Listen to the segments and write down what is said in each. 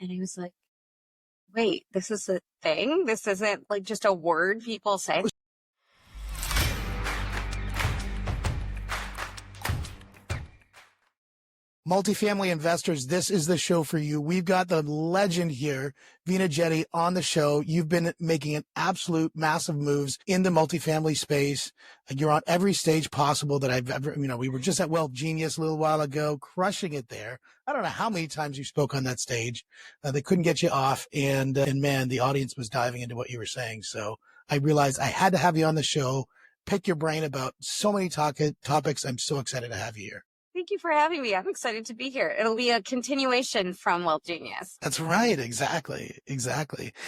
And I was like, wait, this is a thing? This isn't like just a word people say. Multifamily investors, this is the show for you. We've got the legend here, Veena Jetti, on the show. You've been making an absolute massive moves in the multifamily space. You're on every stage possible that I've ever, we were just at Wealth Genius a little while ago, crushing it there. I don't know how many times you spoke on that stage. They couldn't get you off. And man, the audience was diving into what you were saying. So I realized I had to have you on the show, pick your brain about so many topics. I'm so excited to have you here. Thank you for having me. I'm excited to be here. It'll be a continuation from Wealth Genius. That's right. Exactly.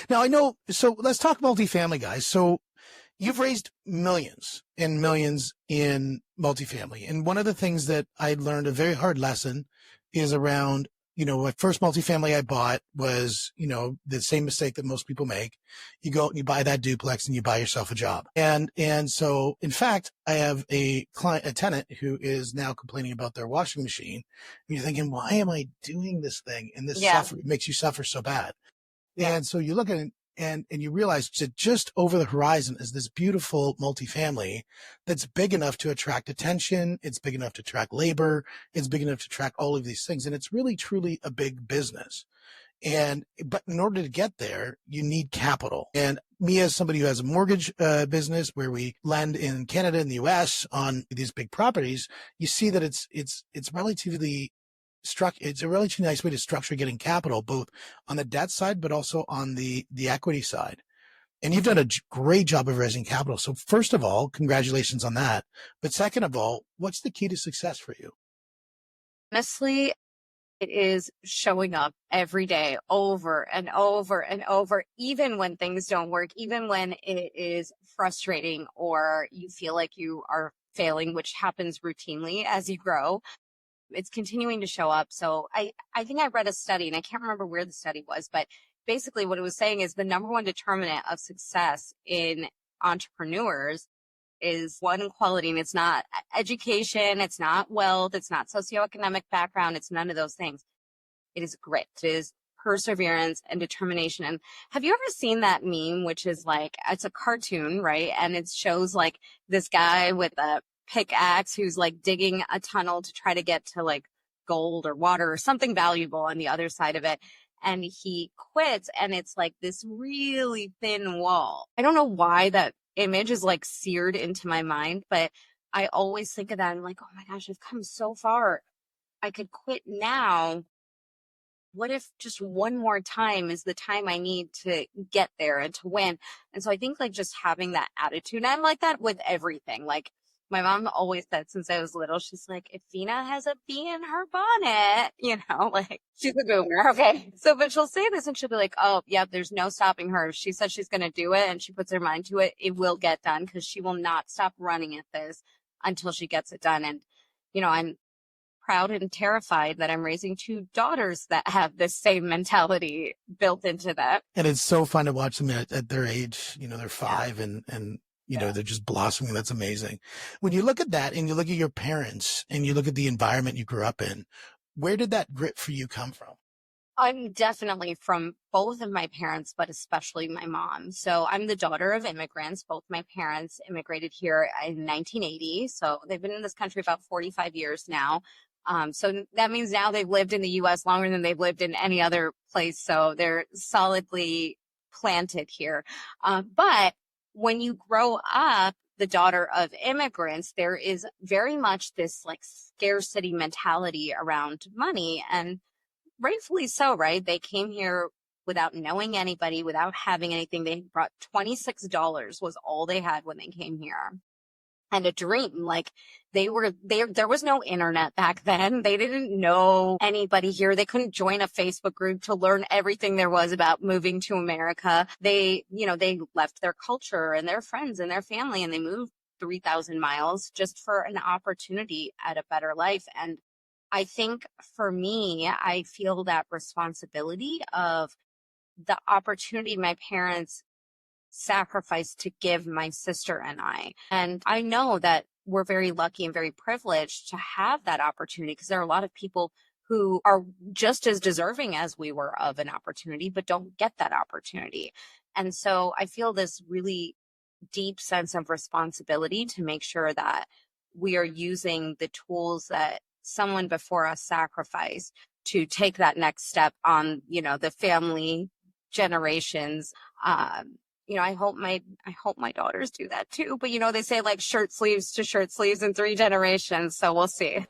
Now I know. So let's talk multifamily, guys. So you've raised millions and millions in multifamily. And one of the things that I learned, a very hard lesson, is around, my first multifamily I bought was, the same mistake that most people make. You go and you buy that duplex and you buy yourself a job. And so in fact, I have a tenant who is now complaining about their washing machine. And you're thinking, why am I doing this thing? And this makes you suffer so bad. Yeah. And so you look at it and you realize that just over the horizon is this beautiful multifamily that's big enough to attract attention. It's big enough to attract labor. It's big enough to attract all of these things. And it's really, truly a big business. But in order to get there, you need capital. And me, as somebody who has a mortgage business where we lend in Canada and the US on these big properties, you see that it's relatively it's a relatively nice way to structure getting capital, both on the debt side, but also on the equity side. And you've done a great job of raising capital. So first of all, congratulations on that. But second of all, what's the key to success for you? Honestly, it is showing up every day over and over and over, even when things don't work, even when it is frustrating or you feel like you are failing, which happens routinely as you grow. It's continuing to show up. So I think I read a study, and I can't remember where the study was, but basically what it was saying is the number one determinant of success in entrepreneurs is one quality, and it's not education, it's not wealth, it's not socioeconomic background, it's none of those things. It is grit. It is perseverance and determination. And have you ever seen that meme, which is like, it's a cartoon, right? And it shows like this guy with a pickaxe who's like digging a tunnel to try to get to like gold or water or something valuable on the other side of it. And he quits, and it's like this really thin wall. I don't know why that image is like seared into my mind, but I always think of that. I'm like, oh my gosh, I've come so far. I could quit now. What if just one more time is the time I need to get there and to win? And so I think like just having that attitude, and I'm like that with everything. Like my mom always said since I was little, she's like, if Veena has a bee in her bonnet, like she's a boomer. Okay. So, but she'll say this and she'll be like, oh, yeah, there's no stopping her. If she says she's going to do it and she puts her mind to it, it will get done, because she will not stop running at this until she gets it done. And, I'm proud and terrified that I'm raising two daughters that have this same mentality built into that. And it's so fun to watch them at their age. They're 5 and they're just blossoming. That's amazing. When you look at that and you look at your parents and you look at the environment you grew up in, where did that grit for you come from? I'm definitely from both of my parents, but especially my mom. So I'm the daughter of immigrants. Both my parents immigrated here in 1980. So they've been in this country about 45 years now. So that means now they've lived in the U.S. longer than they've lived in any other place. So they're solidly planted here. But when you grow up the daughter of immigrants, there is very much this like scarcity mentality around money, and rightfully so, right? They came here without knowing anybody, without having anything. They brought $26 was all they had when they came here. And a dream. Like there was no internet back then. They didn't know anybody here. They couldn't join a Facebook group to learn everything there was about moving to America. They left their culture and their friends and their family, and they moved 3,000 miles just for an opportunity at a better life. And I think for me, I feel that responsibility of the opportunity my parents sacrifice to give my sister and I. And I know that we're very lucky and very privileged to have that opportunity, because there are a lot of people who are just as deserving as we were of an opportunity, but don't get that opportunity. And so I feel this really deep sense of responsibility to make sure that we are using the tools that someone before us sacrificed to take that next step on, the family generations. I hope my daughters do that too. But they say like shirt sleeves to shirt sleeves in 3 generations. So we'll see.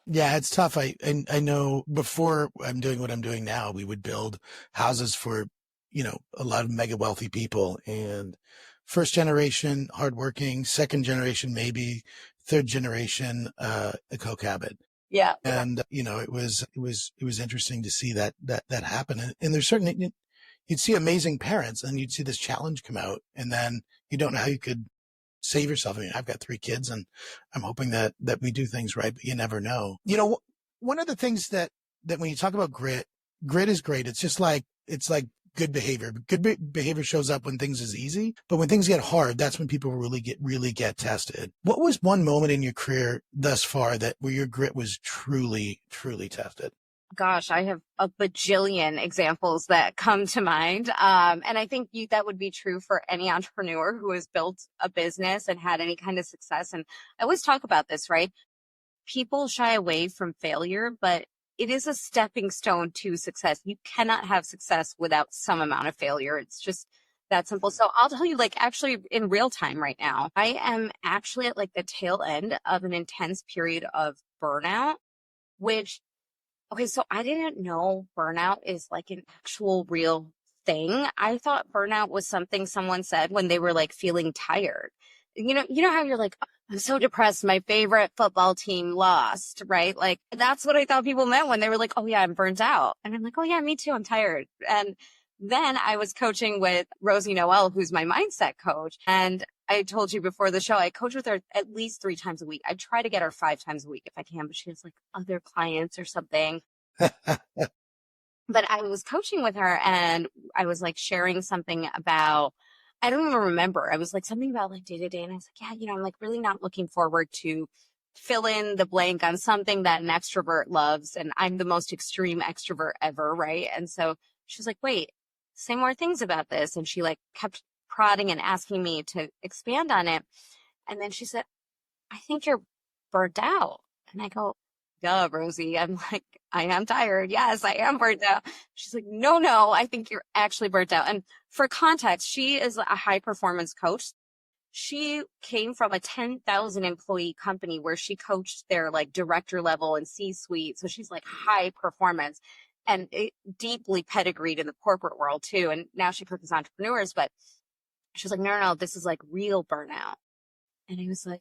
Yeah, it's tough. I know before I'm doing what I'm doing now, we would build houses for, a lot of mega wealthy people, and first generation hardworking, second generation, maybe third generation, a coke habit. Yeah. And, it was interesting to see that happen. And there's certainly, you'd see amazing parents and you'd see this challenge come out, and then you don't know how you could save yourself. I mean, I've got 3 kids and I'm hoping that we do things right, but you never know. One of the things that when you talk about grit is great. It's like good behavior. Good behavior shows up when things is easy, but when things get hard, that's when people really get tested. What was one moment in your career thus far where your grit was truly, truly tested? Gosh, I have a bajillion examples that come to mind. And I think that would be true for any entrepreneur who has built a business and had any kind of success. And I always talk about this, right? People shy away from failure, but it is a stepping stone to success. You cannot have success without some amount of failure. It's just that simple. So I'll tell you, like, actually in real time right now, I am actually at like the tail end of an intense period of burnout, which okay, so I didn't know burnout is like an actual real thing. I thought burnout was something someone said when they were like feeling tired. You know how you're like, "Oh, I'm so depressed. My favorite football team lost," right? Like that's what I thought people meant when they were like, "Oh yeah, I'm burnt out." And I'm like, "Oh yeah, me too. I'm tired." And then I was coaching with Rosie Noel, who's my mindset coach. And I told you before the show, I coach with her at least 3 times a week. I try to get her 5 times a week if I can, but she has like other clients or something. But I was coaching with her and I was like sharing something about, I don't even remember. I was like something about like day to day. And I was like, yeah, I'm like really not looking forward to fill in the blank on something that an extrovert loves. And I'm the most extreme extrovert ever. Right. And so she's like, wait, say more things about this. And she like kept prodding and asking me to expand on it. And then she said, I think you're burnt out. And I go, duh, Rosie. I'm like, I am tired. Yes, I am burnt out. She's like, no, I think you're actually burnt out. And for context, she is a high performance coach. She came from a 10,000 employee company where she coached their like director level and C-suite. So she's like high performance and deeply pedigreed in the corporate world too. And now she coaches entrepreneurs, but she was like, no, this is like real burnout. And I was like,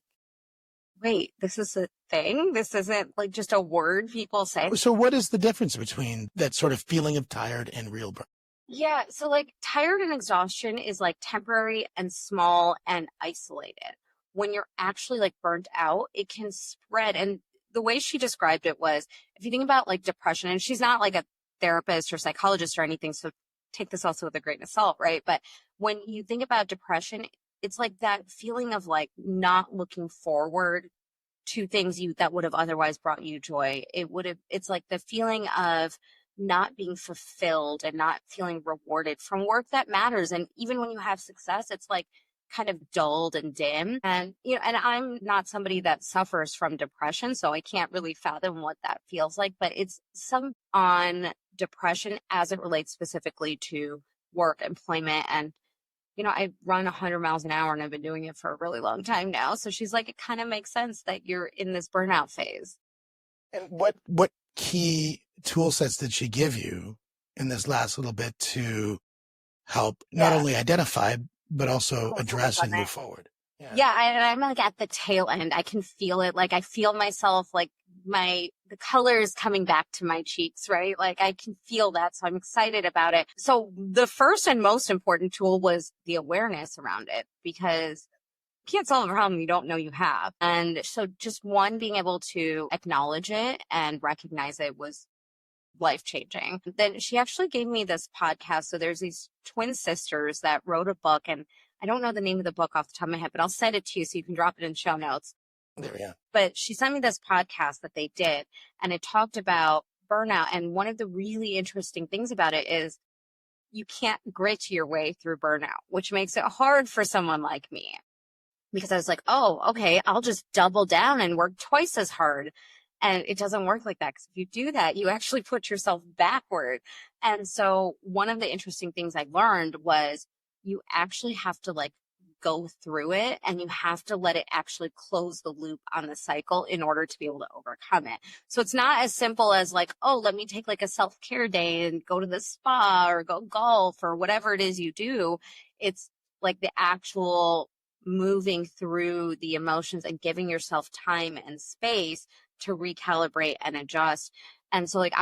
wait, this is a thing? This isn't like just a word people say? So what is the difference between that sort of feeling of tired and real burnout? Yeah. So like tired and exhaustion is like temporary and small and isolated. When you're actually like burnt out, it can spread. And the way she described it was, if you think about like depression, and she's not like a therapist or psychologist or anything, so take this also with a grain of salt, right? But when you think about depression, it's like that feeling of like not looking forward to things that would have otherwise brought you joy. It's like the feeling of not being fulfilled and not feeling rewarded from work that matters. And even when you have success, it's like kind of dulled and dim. And, and I'm not somebody that suffers from depression, so I can't really fathom what that feels like, but it's some on depression as it relates specifically to work, employment, and I run 100 miles an hour and I've been doing it for a really long time now. So she's like, it kind of makes sense that you're in this burnout phase. And what key tool sets did she give you in this last little bit to help not only identify, but also address and move forward? Yeah. And I'm like at the tail end. I can feel it. Like I feel myself, like the colors coming back to my cheeks, right? Like I can feel that. So I'm excited about it. So the first and most important tool was the awareness around it, because you can't solve a problem you don't know you have. And so just one, being able to acknowledge it and recognize it was life changing. Then she actually gave me this podcast. So there's these twin sisters that wrote a book, and I don't know the name of the book off the top of my head, but I'll send it to you so you can drop it in show notes. There we go. But she sent me this podcast that they did, and it talked about burnout. And one of the really interesting things about it is you can't grit your way through burnout, which makes it hard for someone like me. Because I was like, oh, okay, I'll just double down and work twice as hard. And it doesn't work like that. Because if you do that, you actually put yourself backward. And so one of the interesting things I learned was you actually have to like go through it, and you have to let it actually close the loop on the cycle in order to be able to overcome it. So it's not as simple as like, oh, let me take like a self-care day and go to the spa or go golf or whatever it is you do. It's like the actual moving through the emotions and giving yourself time and space to recalibrate and adjust. And so like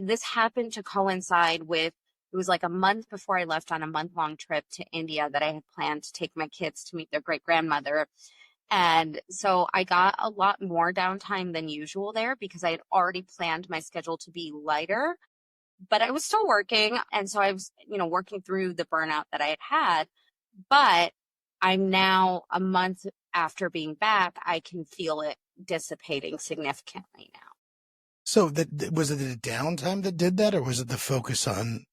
this happened to coincide with, it was like a month before I left on a month-long trip to India that I had planned to take my kids to meet their great-grandmother. And so I got a lot more downtime than usual there because I had already planned my schedule to be lighter, but I was still working. And so I was, working through the burnout that I had had. But I'm now a month after being back, I can feel it dissipating significantly now. So was it the downtime that did that, or was it the focus on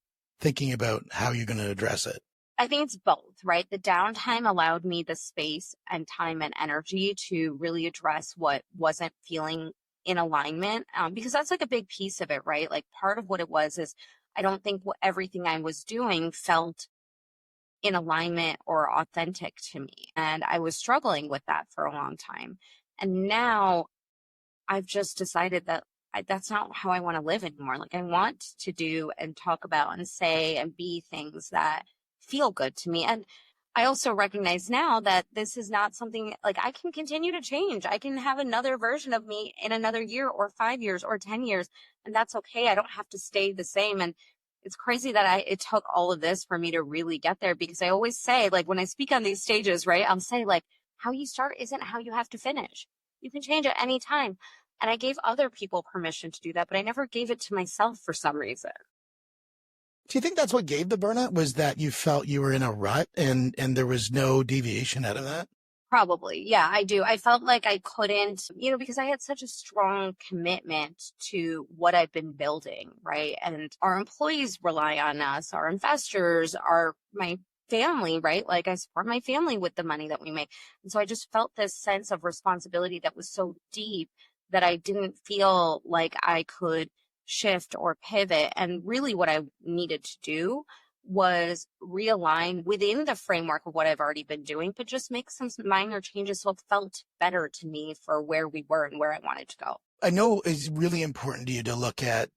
thinking about how you're going to address it? I think it's both, right? The downtime allowed me the space and time and energy to really address what wasn't feeling in alignment, because that's like a big piece of it, right? Like part of what it was is I don't think everything I was doing felt in alignment or authentic to me. And I was struggling with that for a long time. And now I've just decided that that's not how I want to live anymore. Like I want to do and talk about and say and be things that feel good to me. And I also recognize now that this is not something like I can continue to change. I can have another version of me in another year or 5 years or 10 years. And that's okay. I don't have to stay the same. And it's crazy that it took all of this for me to really get there, because I always say, like, when I speak on these stages, right, I'll say like, how you start isn't how you have to finish. You can change at any time. And I gave other people permission to do that, but I never gave it to myself for some reason. Do you think that's what gave the burnout, was that you felt you were in a rut and there was no deviation out of that? Probably. Yeah, I do. I felt like I couldn't, because I had such a strong commitment to what I've been building, right? And our employees rely on us, our investors, my family, right? Like I support my family with the money that we make. And so I just felt this sense of responsibility that was so deep that I didn't feel like I could shift or pivot. And really what I needed to do was realign within the framework of what I've already been doing, but just make some minor changes so it felt better to me for where we were and where I wanted to go. I know it's really important to you to look at,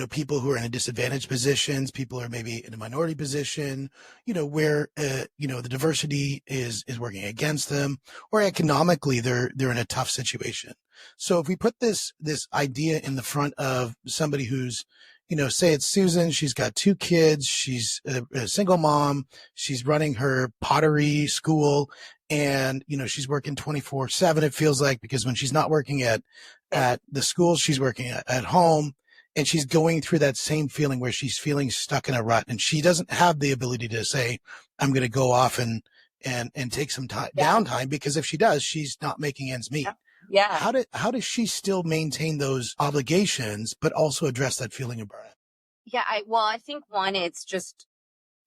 people who are in a disadvantaged positions, people who are maybe in a minority position, where, the diversity is working against them, or economically they're in a tough situation. So if we put this idea in the front of somebody who's, say it's Susan, she's got 2 kids, she's a single mom, she's running her pottery school, and, she's working 24/7, it feels like, because when she's not working at the school, she's working at home, and she's going through that same feeling where she's feeling stuck in a rut, and she doesn't have the ability to say, I'm going to go off and take some time, downtime, because if she does, she's not making ends meet. Yeah. How does she still maintain those obligations, but also address that feeling of burnout? Yeah. I think one, it's just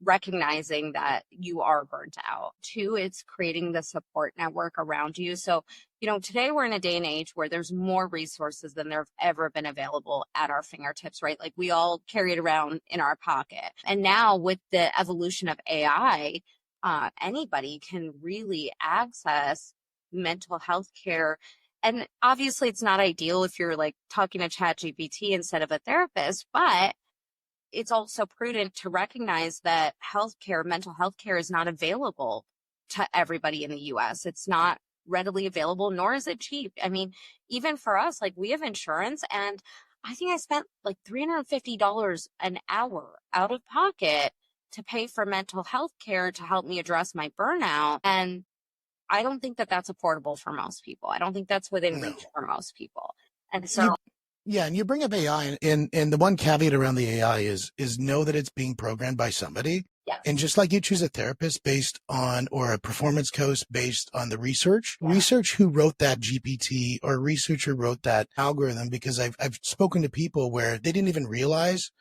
recognizing that you are burnt out. 2, it's creating the support network around you. So, today we're in a day and age where there's more resources than there have ever been available at our fingertips, right? Like we all carry it around in our pocket. And now with the evolution of AI, anybody can really access mental health care. And obviously it's not ideal if you're like talking to ChatGPT instead of a therapist, but it's also prudent to recognize that mental health care is not available to everybody in the US. It's not readily available, nor is it cheap. I mean, even for us, like we have insurance, and I think I spent like $350 an hour out of pocket to pay for mental health care to help me address my burnout. And I don't think that that's affordable for most people. I don't think that's within reach for most people. And so Yeah, and you bring up AI, and the one caveat around the AI is know that it's being programmed by somebody. Yes. And just like you choose a therapist based on, or a performance coach based on the research who wrote that GPT, or research who wrote that algorithm, because I've spoken to people where they didn't even realize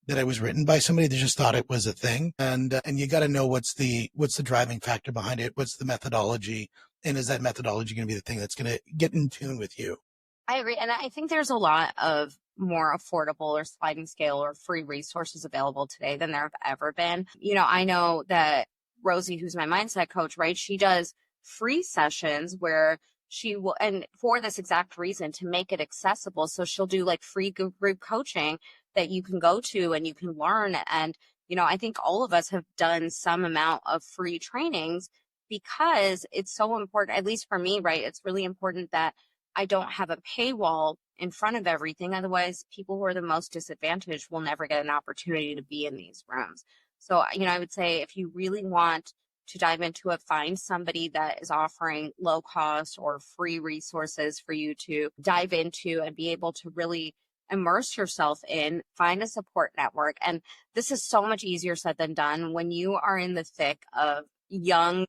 that it was written by somebody. They just thought it was a thing. And you got to know what's the driving factor behind it. What's the methodology? And is that methodology going to be the thing that's going to get in tune with you? I agree. And I think there's a lot of more affordable or sliding scale or free resources available today than there have ever been. I know that Rosie, who's my mindset coach, right? She does free sessions where she will, and for this exact reason, to make it accessible. So she'll do like free group coaching that you can go to and you can learn. And, I think all of us have done some amount of free trainings because it's so important, at least for me, right? It's really important that I don't have a paywall in front of everything. Otherwise, people who are the most disadvantaged will never get an opportunity to be in these rooms. So, I would say if you really want to dive into it, find somebody that is offering low cost or free resources for you to dive into and be able to really immerse yourself in. Find a support network. And this is so much easier said than done when you are in the thick of young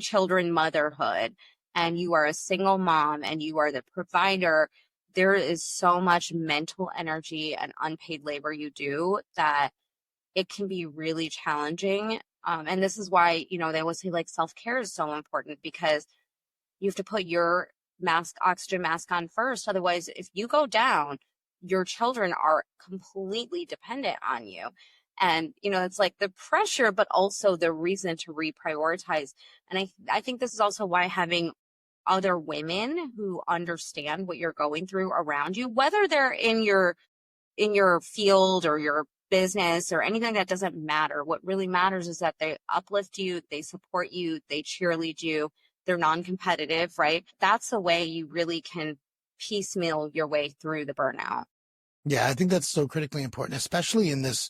children motherhood, and you are a single mom and you are the provider. There is so much mental energy and unpaid labor you do that it can be really challenging. And this is why, they always say like self-care is so important, because you have to put your oxygen mask on first. Otherwise, if you go down, your children are completely dependent on you. And, it's like the pressure, but also the reason to reprioritize. And I think this is also why having other women who understand what you're going through around you, whether they're in your field or your business or anything, that doesn't matter. What really matters is that they uplift you, they support you, they cheerlead you, they're non-competitive, right? That's the way you really can piecemeal your way through the burnout. Yeah, I think that's so critically important, especially in this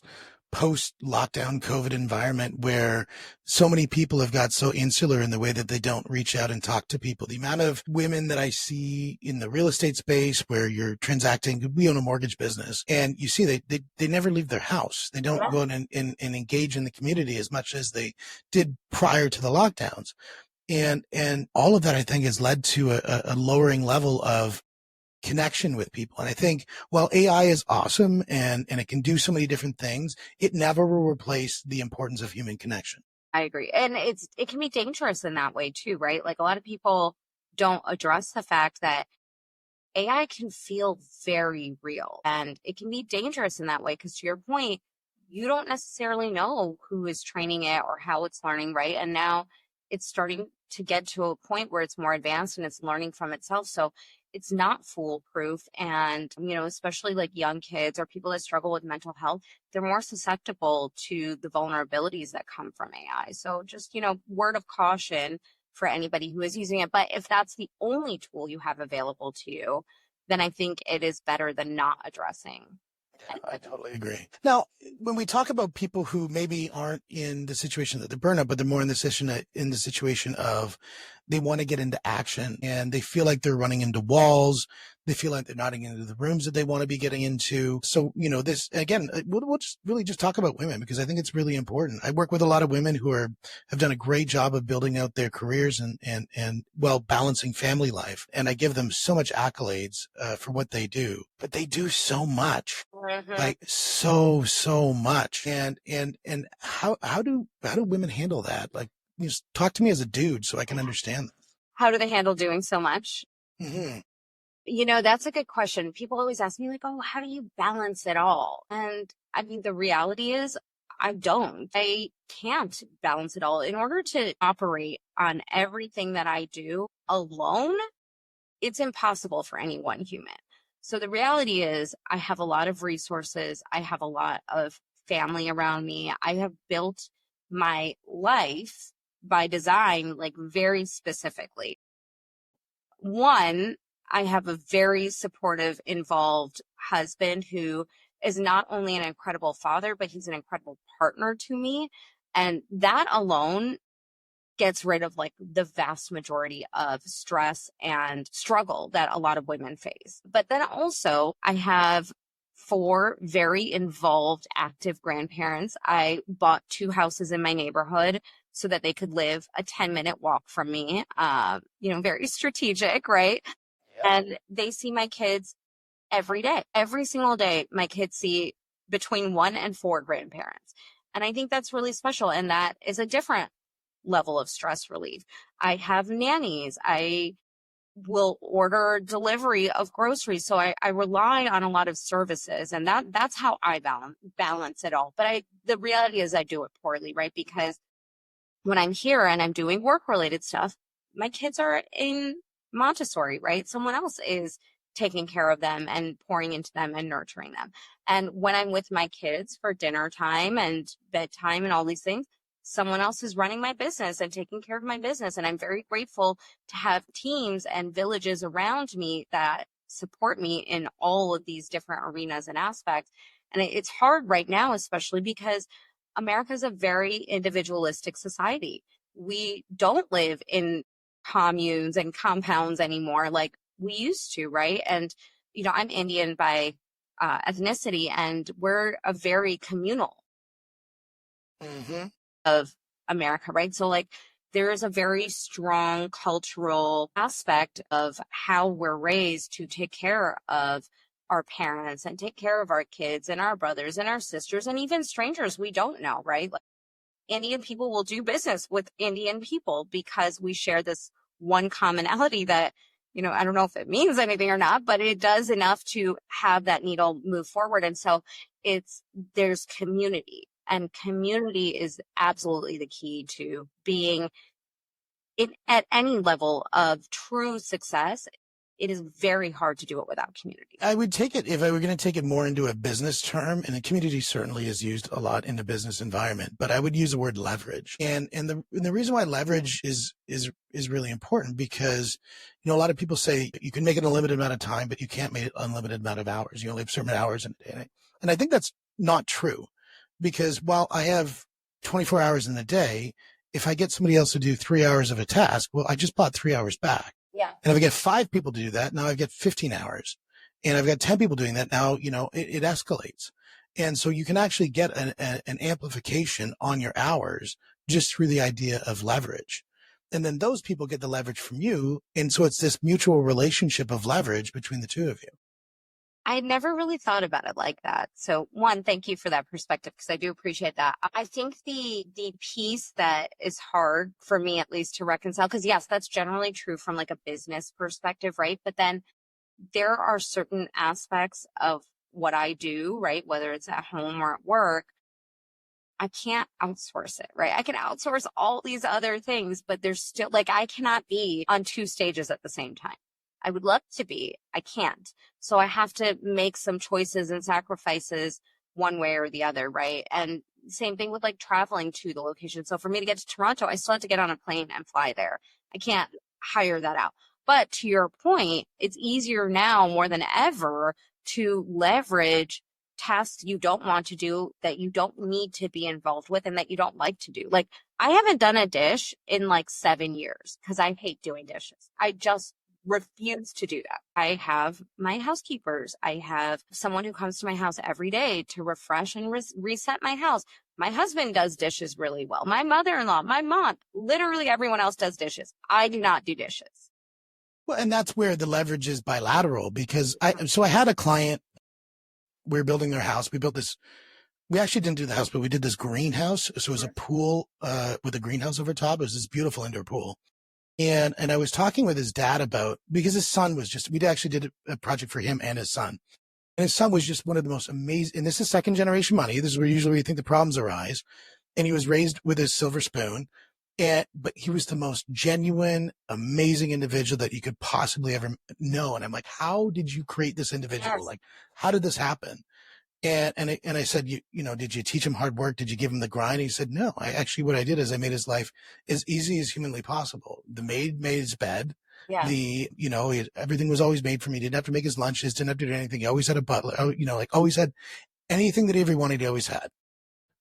post-lockdown COVID environment where so many people have got so insular in the way that they don't reach out and talk to people. The amount of women that I see in the real estate space where you're transacting, we own a mortgage business, and you see they never leave their house. They don't go and engage in the community as much as they did prior to the lockdowns. And all of that, I think, has led to a lowering level of connection with people. And I think while AI is awesome and it can do so many different things, it never will replace the importance of human connection. I agree. And it can be dangerous in that way too, right? Like a lot of people don't address the fact that AI can feel very real, and it can be dangerous in that way because, to your point, you don't necessarily know who is training it or how it's learning, right? And now it's starting to get to a point where it's more advanced and it's learning from itself. So it's not foolproof. And, especially like young kids or people that struggle with mental health, they're more susceptible to the vulnerabilities that come from AI. So just, word of caution for anybody who is using it. But if that's the only tool you have available to you, then I think it is better than not addressing. I totally agree. Now, when we talk about people who maybe aren't in the situation that they're burnout, but they're more in the situation of they want to get into action and they feel like they're running into walls. They feel like they're not getting into the rooms that they want to be getting into. So, this again, we'll just really just talk about women because I think it's really important. I work with a lot of women who have done a great job of building out their careers and well, balancing family life. And I give them so much accolades for what they do, but they do so much, like so much. And how do women handle that? Like, just talk to me as a dude so I can understand. How do they handle doing so much? Mm-hmm. That's a good question. People always ask me, like, oh, how do you balance it all? And I mean, the reality is, I don't. I can't balance it all. In order to operate on everything that I do alone, it's impossible for any one human. So the reality is, I have a lot of resources. I have a lot of family around me. I have built my life by design, like very specifically. One, I have a very supportive, involved husband who is not only an incredible father, but he's an incredible partner to me. And that alone gets rid of like the vast majority of stress and struggle that a lot of women face. But then also, I have four very involved, active grandparents. I bought two houses in my neighborhood so that they could live a 10-minute walk from me. Very strategic, right? Yep. And they see my kids every day. Every single day, my kids see between one and four grandparents. And I think that's really special. And that is a different level of stress relief. I have nannies. I will order delivery of groceries. So I rely on a lot of services, and that's how I balance it all. But the reality is I do it poorly, right? Because when I'm here and I'm doing work related stuff, my kids are in Montessori, right? Someone else is taking care of them and pouring into them and nurturing them. And when I'm with my kids for dinner time and bedtime and all these things, someone else is running my business and taking care of my business. And I'm very grateful to have teams and villages around me that support me in all of these different arenas and aspects. And it's hard right now, especially because America is a very individualistic society. We don't live in communes and compounds anymore like we used to, right? And, I'm Indian by ethnicity, and we're a very communal Mm-hmm. of America, right? So like there is a very strong cultural aspect of how we're raised to take care of our parents and take care of our kids and our brothers and our sisters and even strangers we don't know, right? Like Indian people will do business with Indian people because we share this one commonality that, I don't know if it means anything or not, but it does enough to have that needle move forward. And so there's community, and community is absolutely the key to being at any level of true success. It is very hard to do it without community. I would take it, if I were going to take it more into a business term, and the community certainly is used a lot in a business environment, but I would use the word leverage. And the reason why leverage is really important, because, a lot of people say you can make it a limited amount of time, but you can't make it an unlimited amount of hours. You only have certain hours in a day. And I think that's not true, because while I have 24 hours in the day, if I get somebody else to do 3 hours of a task, well, I just bought 3 hours back. Yeah. And if I get 5 people to do that, now I get 15 hours. And I've got 10 people doing that. Now, it escalates. And so you can actually get an amplification on your hours just through the idea of leverage. And then those people get the leverage from you. And so it's this mutual relationship of leverage between the two of you. I never really thought about it like that. So one, thank you for that perspective, because I do appreciate that. I think the piece that is hard for me, at least, to reconcile, because yes, that's generally true from like a business perspective, right? But then there are certain aspects of what I do, right? Whether it's at home or at work, I can't outsource it, right? I can outsource all these other things, but there's still like, I cannot be on two stages at the same time. I would love to be, I can't. So I have to make some choices and sacrifices one way or the other, right? And same thing with like traveling to the location. So for me to get to Toronto, I still have to get on a plane and fly there. I can't hire that out. But to your point, it's easier now more than ever to leverage tasks you don't want to do, that you don't need to be involved with, and that you don't like to do. Like I haven't done a dish in like 7 years because I hate doing dishes. I just refuse to do that. I have my housekeepers. I have someone who comes to my house every day to refresh and reset my house. My husband does dishes really well. My mother-in-law, my mom, literally everyone else does dishes. I do not do dishes. Well, and that's where the leverage is bilateral, because I had a client, we were building their house. We built this, we actually didn't do the house, but we did this greenhouse. So it was a pool with a greenhouse over top. It was this beautiful indoor pool. And I was talking with his dad about, because his son was we actually did a project for him and his son. And his son was just one of the most amazing, and this is second generation money. This is where usually we think the problems arise. And he was raised with a silver spoon. But he was the most genuine, amazing individual that you could possibly ever know. And I'm like, how did you create this individual? Yes. Like, how did this happen? And I said, did you teach him hard work? Did you give him the grind? He said, no, what I did is I made his life as easy as humanly possible. The maid made his bed. Yeah. Everything was always made for me. He didn't have to make his lunches, didn't have to do anything. He always had a butler, always had anything that he ever wanted. He always had.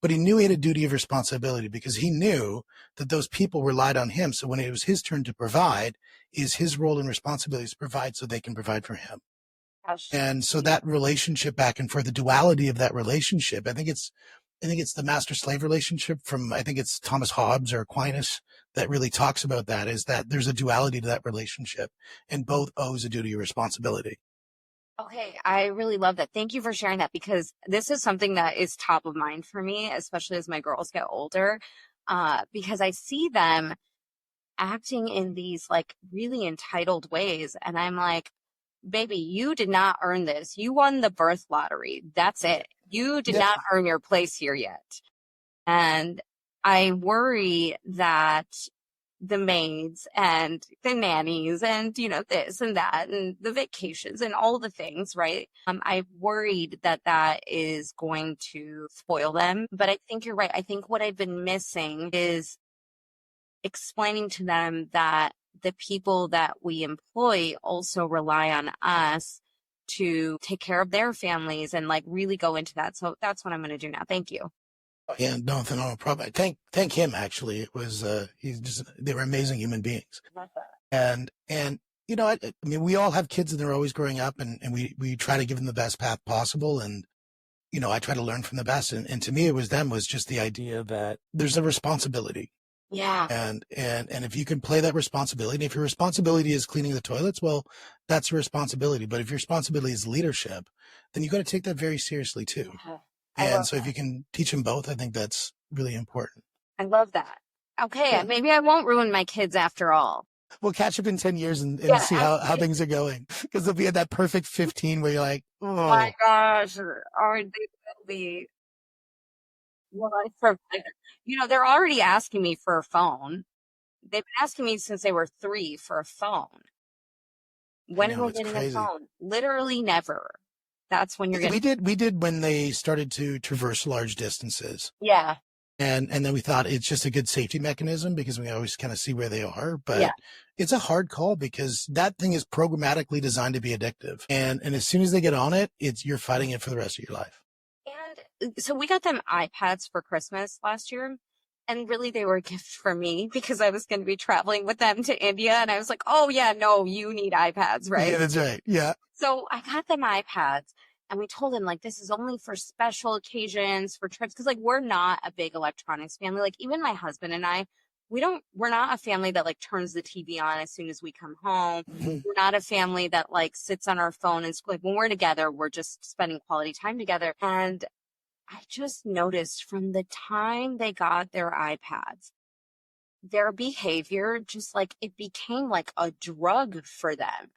but he knew he had a duty of responsibility because he knew that those people relied on him. So when it was his turn to provide, is his role and responsibility to provide so they can provide for him. Gosh. And so that relationship back and forth, the duality of that relationship, I think it's the master slave relationship from, I think it's Thomas Hobbes or Aquinas that really talks about that, is that there's a duality to that relationship and both owes a duty of responsibility. Okay, I really love that. Thank you for sharing that because this is something that is top of mind for me, especially as my girls get older, because I see them acting in these like really entitled ways. And I'm like, baby, you did not earn this. You won the birth lottery. That's it. You did Yeah. not earn your place here yet. And I worry that the maids and the nannies and, you know, this and that and the vacations and all the things, right? I'm worried that that is going to spoil them. But I think you're right. I think what I've been missing is explaining to them that the people that we employ also rely on us to take care of their families and like really go into that. So that's what I'm going to do now. Thank you. Yeah, no problem. Thank him. Actually, it was they were amazing human beings. Love that. And I mean, we all have kids and they're always growing up, and we try to give them the best path possible. And I try to learn from the best. And to me, it was just the idea that there's a responsibility. Yeah. And if you can play that responsibility, if your responsibility is cleaning the toilets, well, that's your responsibility. But if your responsibility is leadership, then you got to take that very seriously too. Yeah. And so if you can teach them both, I think that's really important. I love that. Okay, Yeah. maybe I won't ruin my kids after all. We'll catch up in 10 years and Yeah, see how absolutely. things are going. Because they'll be at that perfect 15 where you're like, Oh oh, my gosh, or they will be. Well, they're already asking me for a phone. They've been asking me since they were 3 for a phone. I When am know, I it's getting a crazy. phone? Literally never. That's when you're We getting. did when they started to traverse large distances. Yeah, And then we thought it's just a good safety mechanism because we always kind of see where they are. yeah. But it's a hard call because that thing is programmatically designed to be addictive. And as soon as they get on it, you're fighting it for the rest of your life. And so we got them iPads for Christmas last year. And really, they were a gift for me because I was going to be traveling with them to India. And I was like, oh, yeah, no, you need iPads, right? Yeah, that's right. Yeah. So I got them iPads and we told them, like, this is only for special occasions, for trips. Cause, like, we're not a big electronics family. Like, even my husband and I, we're not a family that, like, turns the TV on as soon as we come home. Mhm. We're not a family that, like, sits on our phone and, like, when we're together, we're just spending quality time together. And I just noticed from the time they got their iPads, their behavior just like it became like a drug for them.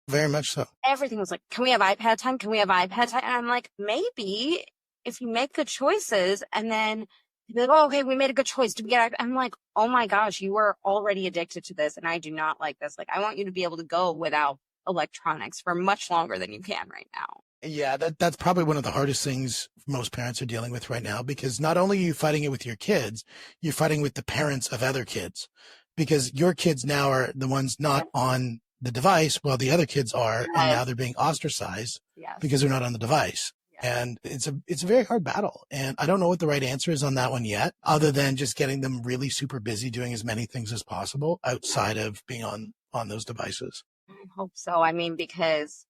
Very much so. Everything was like, can we have iPad time? Can we have iPad time? And I'm like, maybe if you make good choices and then they'd be like, oh, okay, we made a good choice. Do we get I'm like, oh my gosh, you are already addicted to this. And I do not like this. Like, I want you to be able to go without electronics for much longer than you can right now. Yeah, that's probably one of the hardest things most parents are dealing with right now, because not only are you fighting it with your kids, you're fighting with the parents of other kids, because your kids now are the ones not on the device while the other kids are, and now Yes. they're being ostracized Yes. because they're not on the device. Yes. And it's a very hard battle. And I don't know what the right answer is on that one yet, other than just getting them really super busy doing as many things as possible outside of being on those devices. I hope so. I mean, because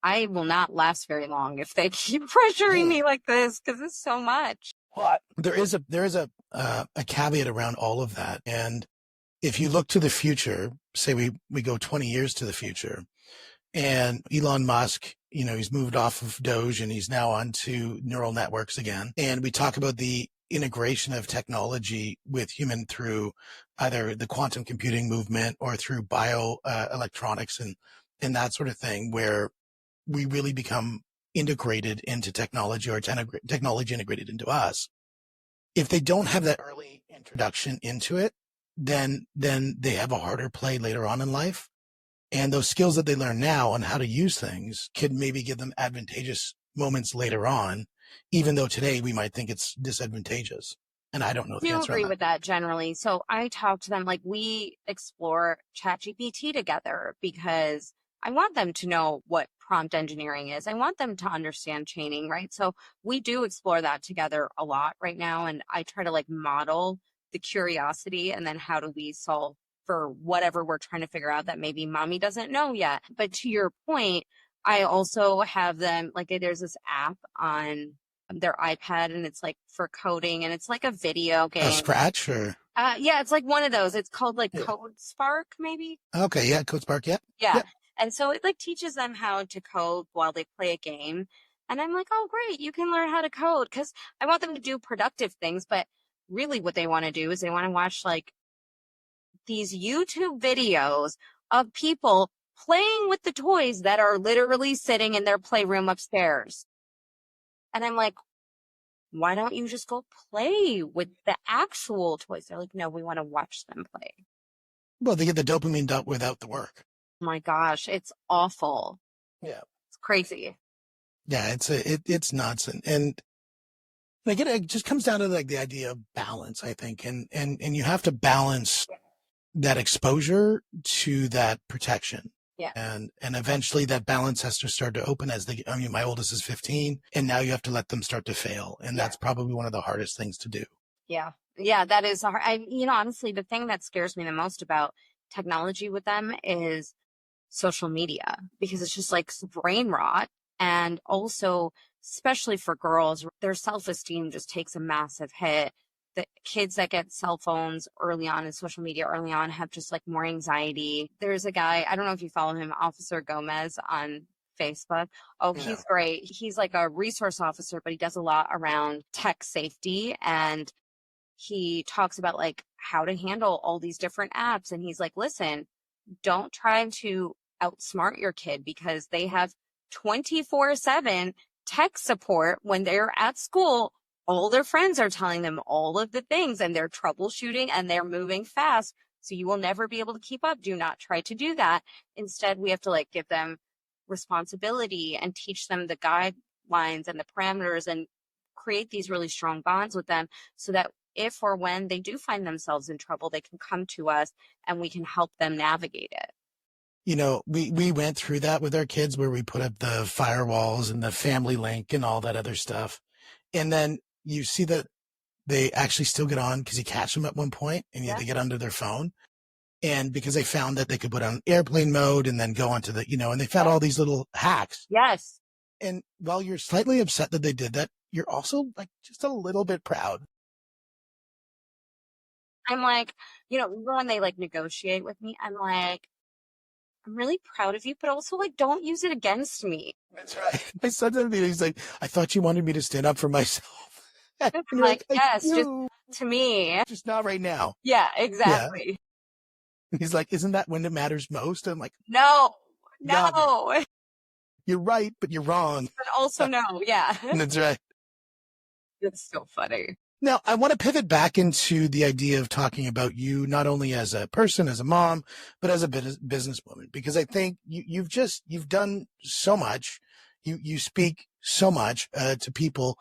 I will not last very long if they keep pressuring me like this because it's so much. But there is a caveat around all of that. And if you look to the future, say we go 20 years to the future, and Elon Musk, he's moved off of Doge and he's now onto neural networks again. And we talk about the integration of technology with human through either the quantum computing movement or through bio electronics and that sort of thing, where we really become integrated into technology, or technology integrated into us. If they don't have that early introduction into it, then they have a harder play later on in life. And those skills that they learn now on how to use things could maybe give them advantageous moments later on, even though today we might think it's disadvantageous. And I don't know I the do answer on agree that. with that generally. So I talk to them like we explore ChatGPT together because I want them to know what prompt engineering is. I want them to understand chaining, right? So we do explore that together a lot right now. And I try to like model the curiosity and then how do we solve for whatever we're trying to figure out that maybe mommy doesn't know yet. But to your point, I also have them like there's this app on their iPad and it's like for coding and it's like a video A game. Scratch or? Yeah, it's like one of those. It's called like Yeah. Code Spark, maybe. Okay, yeah, Code Spark, yeah. Yeah. Yeah. And so it like teaches them how to code while they play a game. And I'm like, oh, great, you can learn how to code because I want them to do productive things. But really, what they want to do is they want to watch like these YouTube videos of people playing with the toys that are literally sitting in their playroom upstairs. And I'm like, why don't you just go play with the actual toys? They're like, no, we want to watch them play. Well, they get the dopamine dump without the work. My gosh, it's awful. Yeah. It's crazy. Yeah, it's nuts. And again, it just comes down to like the idea of balance, I think. And you have to balance that exposure to that protection. Yeah. And eventually that balance has to start to open my oldest is 15 and now you have to let them start to fail. And that's probably one of the hardest things to do. Yeah. Yeah, that is hard. Honestly, the thing that scares me the most about technology with them is social media because it's just like brain rot. And also, especially for girls, their self-esteem just takes a massive hit. The kids that get cell phones early on and social media early on have just like more anxiety. There's a guy, I don't know if you follow him, Officer Gomez on Facebook. Oh, he's great. He's like a resource officer, but he does a lot around tech safety and he talks about like how to handle all these different apps. And he's like, listen, don't try to outsmart your kid because they have 24/7 tech support when they're at school. All their friends are telling them all of the things and they're troubleshooting and they're moving fast. So you will never be able to keep up. Do not try to do that. Instead, we have to like give them responsibility and teach them the guidelines and the parameters and create these really strong bonds with them so that if or when they do find themselves in trouble, they can come to us and we can help them navigate it. We went through that with our kids where we put up the firewalls and the family link and all that other stuff. And then you see that they actually still get on because you catch them at one point and they get under their phone. And because they found that they could put on airplane mode and then go onto and they found all these little hacks. Yes. And while you're slightly upset that they did that, you're also like just a little bit proud. I'm like, when they like negotiate with me, I'm like, I'm really proud of you, but also like, don't use it against me. That's right. My son said to me, he's like, I thought you wanted me to stand up for myself. Like, yes, just to me. Just not right now. Yeah, exactly. Yeah. And he's like, isn't that when it matters most? I'm like, no. You're right, but you're wrong. But also no, yeah. That's right. It's so funny. Now, I want to pivot back into the idea of talking about you, not only as a person, as a mom, but as a businesswoman, because I think you've done so much. You speak so much to people.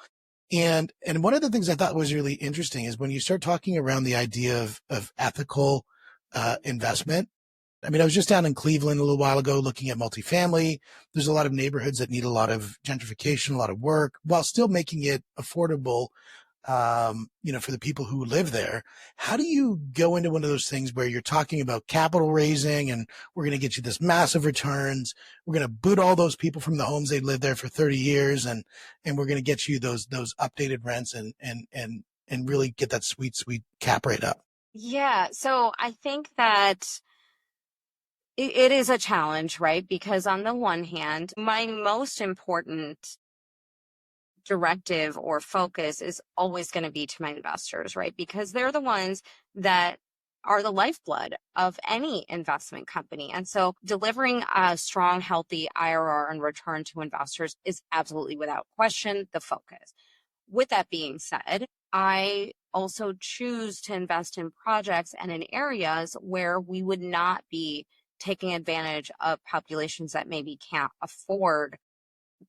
And one of the things I thought was really interesting is when you start talking around the idea of ethical investment. I mean, I was just down in Cleveland a little while ago looking at multifamily. There's a lot of neighborhoods that need a lot of gentrification, a lot of work, while still making it affordable, for the people who live there. How do you go into one of those things where you're talking about capital raising and we're going to get you this massive returns. We're going to boot all those people from the homes they lived there for 30 years and we're going to get you those updated rents and really get that sweet cap rate up. Yeah. So I think that it is a challenge, right? Because on the one hand, my most important directive or focus is always going to be to my investors, right? Because they're the ones that are the lifeblood of any investment company. And so delivering a strong, healthy IRR and return to investors is absolutely without question the focus. With that being said, I also choose to invest in projects and in areas where we would not be taking advantage of populations that maybe can't afford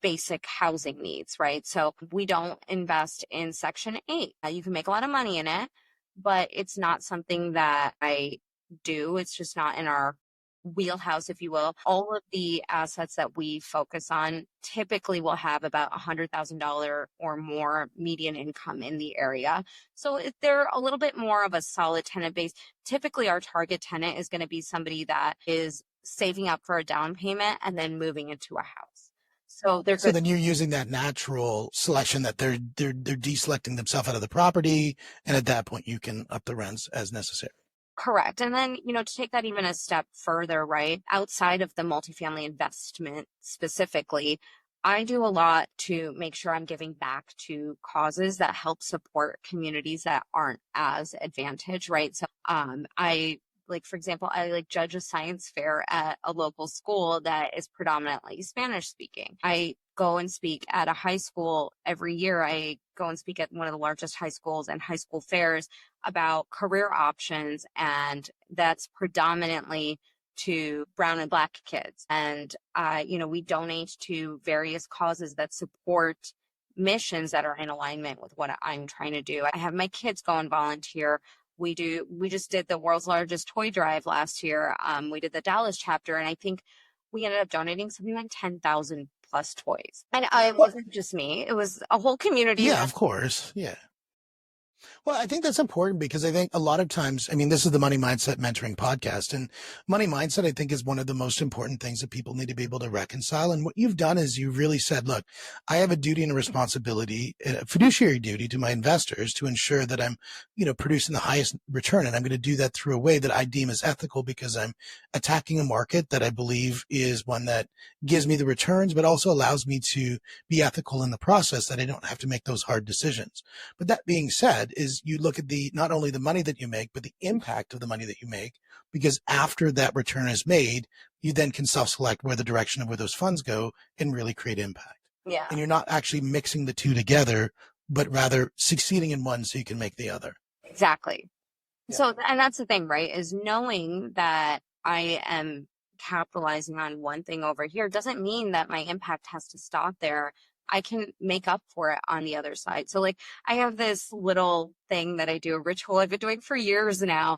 basic housing needs, right? So we don't invest in Section 8. You can make a lot of money in it, but it's not something that I do. It's just not in our wheelhouse, if you will. All of the assets that we focus on typically will have about $100,000 or more median income in the area. So if they're a little bit more of a solid tenant base, typically our target tenant is going to be somebody that is saving up for a down payment and then moving into a house. So they're So good. then you're using that natural selection that they're deselecting themselves out of the property, and at that point you can up the rents as necessary. Correct. And then, to take that even a step further, right, outside of the multifamily investment specifically, I do a lot to make sure I'm giving back to causes that help support communities that aren't as advantaged, right? So, like, for example, I like judge a science fair at a local school that is predominantly Spanish speaking. I go and speak at a high school every year. I go and speak at one of the largest high schools and high school fairs about career options, and that's predominantly to brown and black kids. And we donate to various causes that support missions that are in alignment with what I'm trying to do. I have my kids go and volunteer. We just did the world's largest toy drive last year. We did the Dallas chapter, and I think we ended up donating something like 10,000 plus toys. And it wasn't just me, it was a whole community. Yeah, of course. Yeah. Well, I think that's important because I think a lot of times, I mean, this is the Money Mindset Mentoring podcast, and money mindset, I think, is one of the most important things that people need to be able to reconcile. And what you've done is you really said, look, I have a duty and a responsibility, a fiduciary duty to my investors to ensure that I'm, producing the highest return. And I'm going to do that through a way that I deem as ethical because I'm attacking a market that I believe is one that gives me the returns, but also allows me to be ethical in the process, that I don't have to make those hard decisions. But that being said, is you look at not only the money that you make, but the impact of the money that you make, because after that return is made, you then can self-select where the direction of where those funds go and really create impact. Yeah. And you're not actually mixing the two together, but rather succeeding in one so you can make the other. Exactly. Yeah. So, and that's the thing, right? Is knowing that I am capitalizing on one thing over here doesn't mean that my impact has to stop there. I can make up for it on the other side. So like I have this little thing that I do, a ritual I've been doing for years now,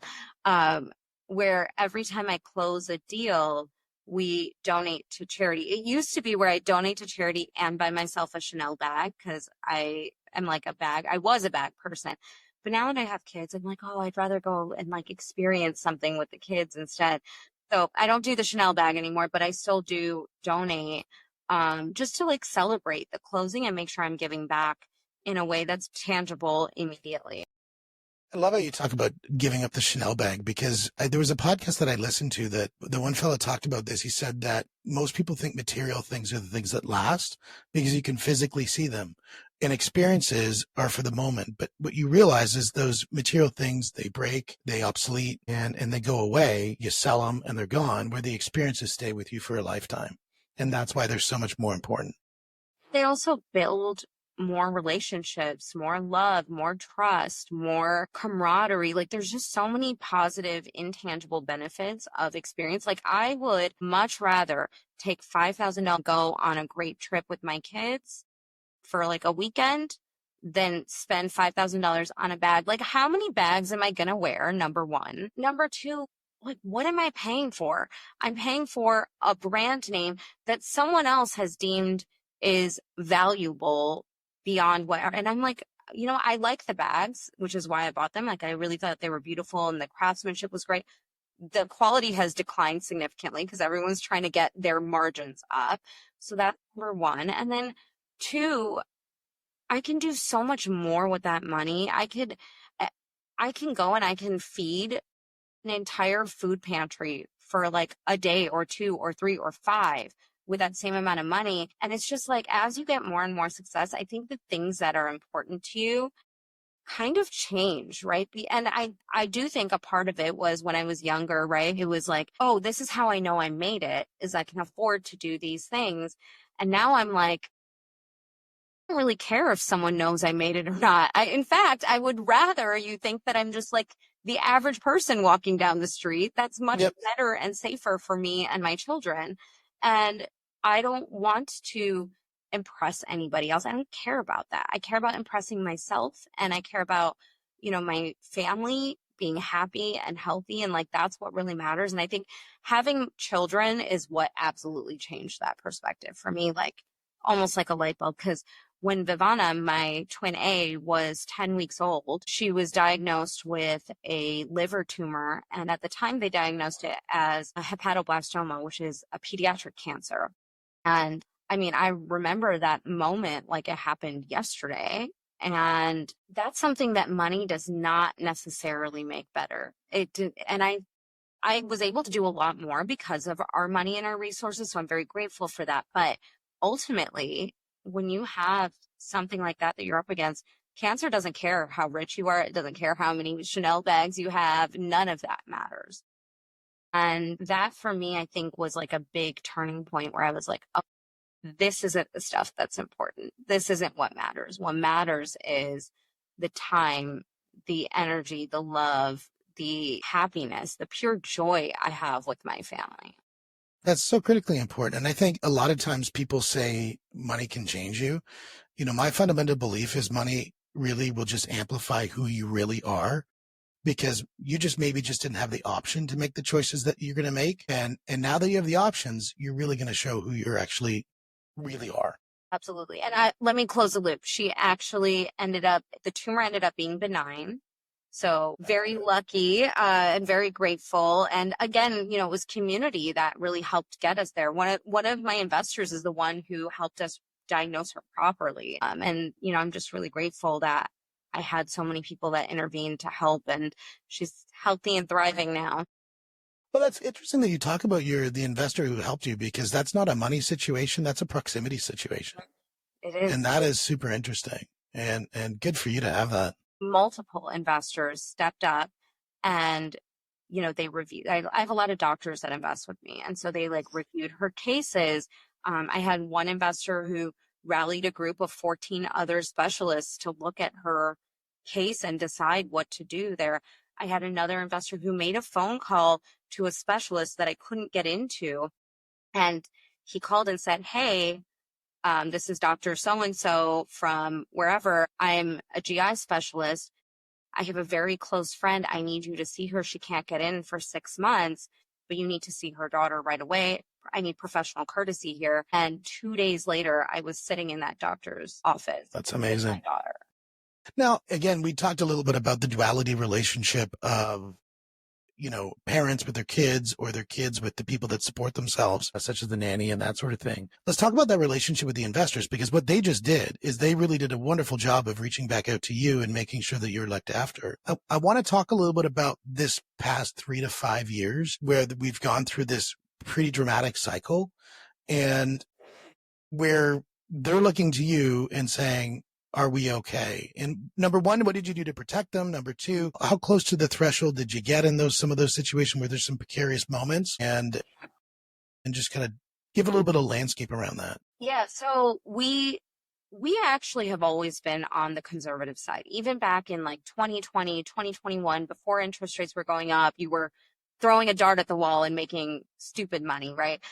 where every time I close a deal, we donate to charity. It used to be where I donate to charity and buy myself a Chanel bag because I was a bag person. But now that I have kids, I'm like, oh, I'd rather go and like experience something with the kids instead. So I don't do the Chanel bag anymore, but I still do donate, just to like celebrate the closing and make sure I'm giving back in a way that's tangible immediately. I love how you talk about giving up the Chanel bag, because there was a podcast that I listened to that the one fellow talked about this. He said that most people think material things are the things that last because you can physically see them, and experiences are for the moment. But what you realize is those material things, they break, they obsolete, and they go away. You sell them and they're gone, where the experiences stay with you for a lifetime. And that's why they're so much more important. They also build more relationships, more love, more trust, more camaraderie. Like there's just so many positive, intangible benefits of experience. Like I would much rather take $5,000, go on a great trip with my kids for like a weekend than spend $5,000 on a bag. Like how many bags am I going to wear? Number one. Number two, like what am I paying for? I'm paying for a brand name that someone else has deemed is valuable beyond what, and I'm like, I like the bags, which is why I bought them. Like I really thought they were beautiful and the craftsmanship was great. The quality has declined significantly because everyone's trying to get their margins up. So that's number one. And then two, I can do so much more with that money. I can go and I can feed an entire food pantry for like a day or two or three or five with that same amount of money. And it's just like, as you get more and more success, I think the things that are important to you kind of change, right? And I do think a part of it was when I was younger, right? It was like, oh, this is how I know I made it, is I can afford to do these things. And now I'm like, I don't really care if someone knows I made it or not. In fact, I would rather you think that I'm just like the average person walking down the street. That's much better and safer for me and my children. And I don't want to impress anybody else. I don't care about that. I care about impressing myself, and I care about, my family being happy and healthy. And like, that's what really matters. And I think having children is what absolutely changed that perspective for me, like almost like a light bulb. Because when Vivana, my twin A, was 10 weeks old, she was diagnosed with a liver tumor. And at the time, they diagnosed it as a hepatoblastoma, which is a pediatric cancer. And I mean, I remember that moment like it happened yesterday. And that's something that money does not necessarily make better. It did, and I was able to do a lot more because of our money and our resources. So I'm very grateful for that. But ultimately, when you have something like that you're up against, cancer doesn't care how rich you are. It doesn't care how many Chanel bags you have. None of that matters. And that for me, I think was like a big turning point where I was like, oh, this isn't the stuff that's important. This isn't what matters. What matters is the time, the energy, the love, the happiness, the pure joy I have with my family. That's so critically important. And I think a lot of times people say money can change you. You know, my fundamental belief is money really will just amplify who you really are, because you just maybe just didn't have the option to make the choices that you're going to make. And now that you have the options, you're really going to show who you're actually really are. Absolutely. And let me close the loop. She actually the tumor ended up being benign. So very lucky and very grateful. And again, you know, it was community that really helped get us there. One of my investors is the one who helped us diagnose her properly. And, you know, I'm just really grateful that I had so many people that intervened to help, and she's healthy and thriving now. Well, that's interesting that you talk about the investor who helped you, because that's not a money situation. That's a proximity situation. It is. And that is super interesting, and good for you to have that. Multiple investors stepped up, and you know, they reviewed. I have a lot of doctors that invest with me, and so they like reviewed her cases. I had one investor who rallied a group of 14 other specialists to look at her case and decide what to do there. I had another investor who made a phone call to a specialist that I couldn't get into, and he called and said, "Hey, this is Dr. So-and-so from wherever. I'm a GI specialist. I have a very close friend. I need you to see her. She can't get in for 6 months, but you need to see her daughter right away. I need professional courtesy here." And 2 days later, I was sitting in that doctor's office. That's amazing. With my daughter. Now, again, we talked a little bit about the duality relationship of, you know, parents with their kids, or their kids with the people that support themselves, such as the nanny and that sort of thing. Let's talk about that relationship with the investors, because what they just did is they really did a wonderful job of reaching back out to you and making sure that you're looked after. I want to talk a little bit about this past 3 to 5 years where we've gone through this pretty dramatic cycle, and where they're looking to you and saying, are we okay? And number one, what did you do to protect them? Number two, how close to the threshold did you get in some of those situations where there's some precarious moments, and just kind of give a little bit of landscape around that? Yeah. So we actually have always been on the conservative side. Even back in like 2020, 2021, before interest rates were going up, you were throwing a dart at the wall and making stupid money, right?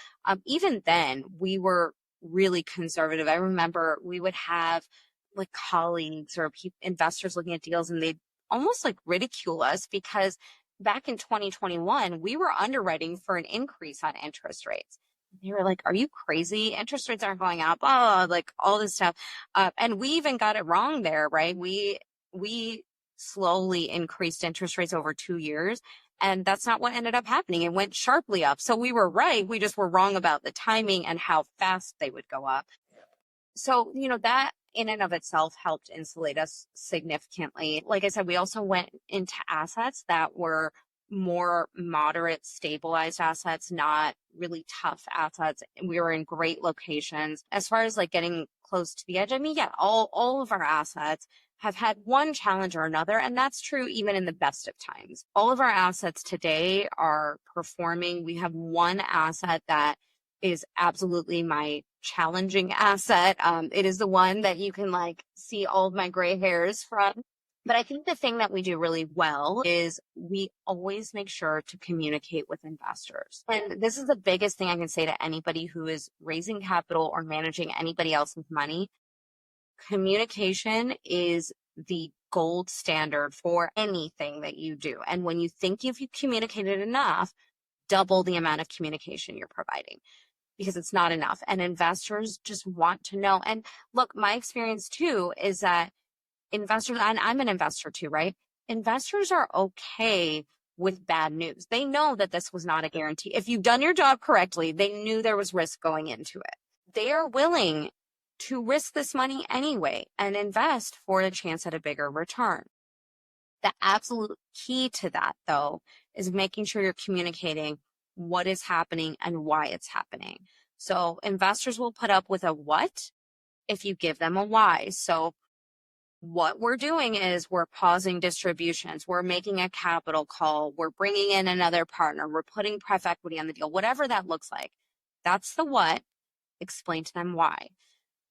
Even then, we were really conservative. I remember we would have like colleagues or investors looking at deals, and they'd almost like ridicule us because back in 2021, we were underwriting for an increase on interest rates. They were like, "Are you crazy? Interest rates aren't going up." Oh, like all this stuff. And we even got it wrong there, right? We slowly increased interest rates over 2 years. And that's not what ended up happening. It went sharply up. So we were right. We just were wrong about the timing and how fast they would go up. So, you know, that in and of itself helped insulate us significantly. Like I said, we also went into assets that were more moderate, stabilized assets, not really tough assets. We were in great locations. As far as like getting close to the edge, I mean, yeah, all of our assets have had one challenge or another, and that's true even in the best of times. All of our assets today are performing. We have one asset that is absolutely my challenging asset. It is the one that you can like see all of my gray hairs from. But I think the thing that we do really well is we always make sure to communicate with investors. And this is the biggest thing I can say to anybody who is raising capital or managing anybody else's money. Communication is the gold standard for anything that you do. And when you think you've communicated enough, double the amount of communication you're providing, because it's not enough. And investors just want to know. And look, my experience too is that investors, and I'm an investor too, right? Investors are okay with bad news. They know that this was not a guarantee. If you've done your job correctly, they knew there was risk going into it. They are willing to risk this money anyway and invest for a chance at a bigger return. The absolute key to that, though, is making sure you're communicating what is happening and why it's happening. So investors will put up with a what if you give them a why. So what we're doing is we're pausing distributions, we're making a capital call, we're bringing in another partner, we're putting pref equity on the deal, whatever that looks like. That's the what. Explain to them why.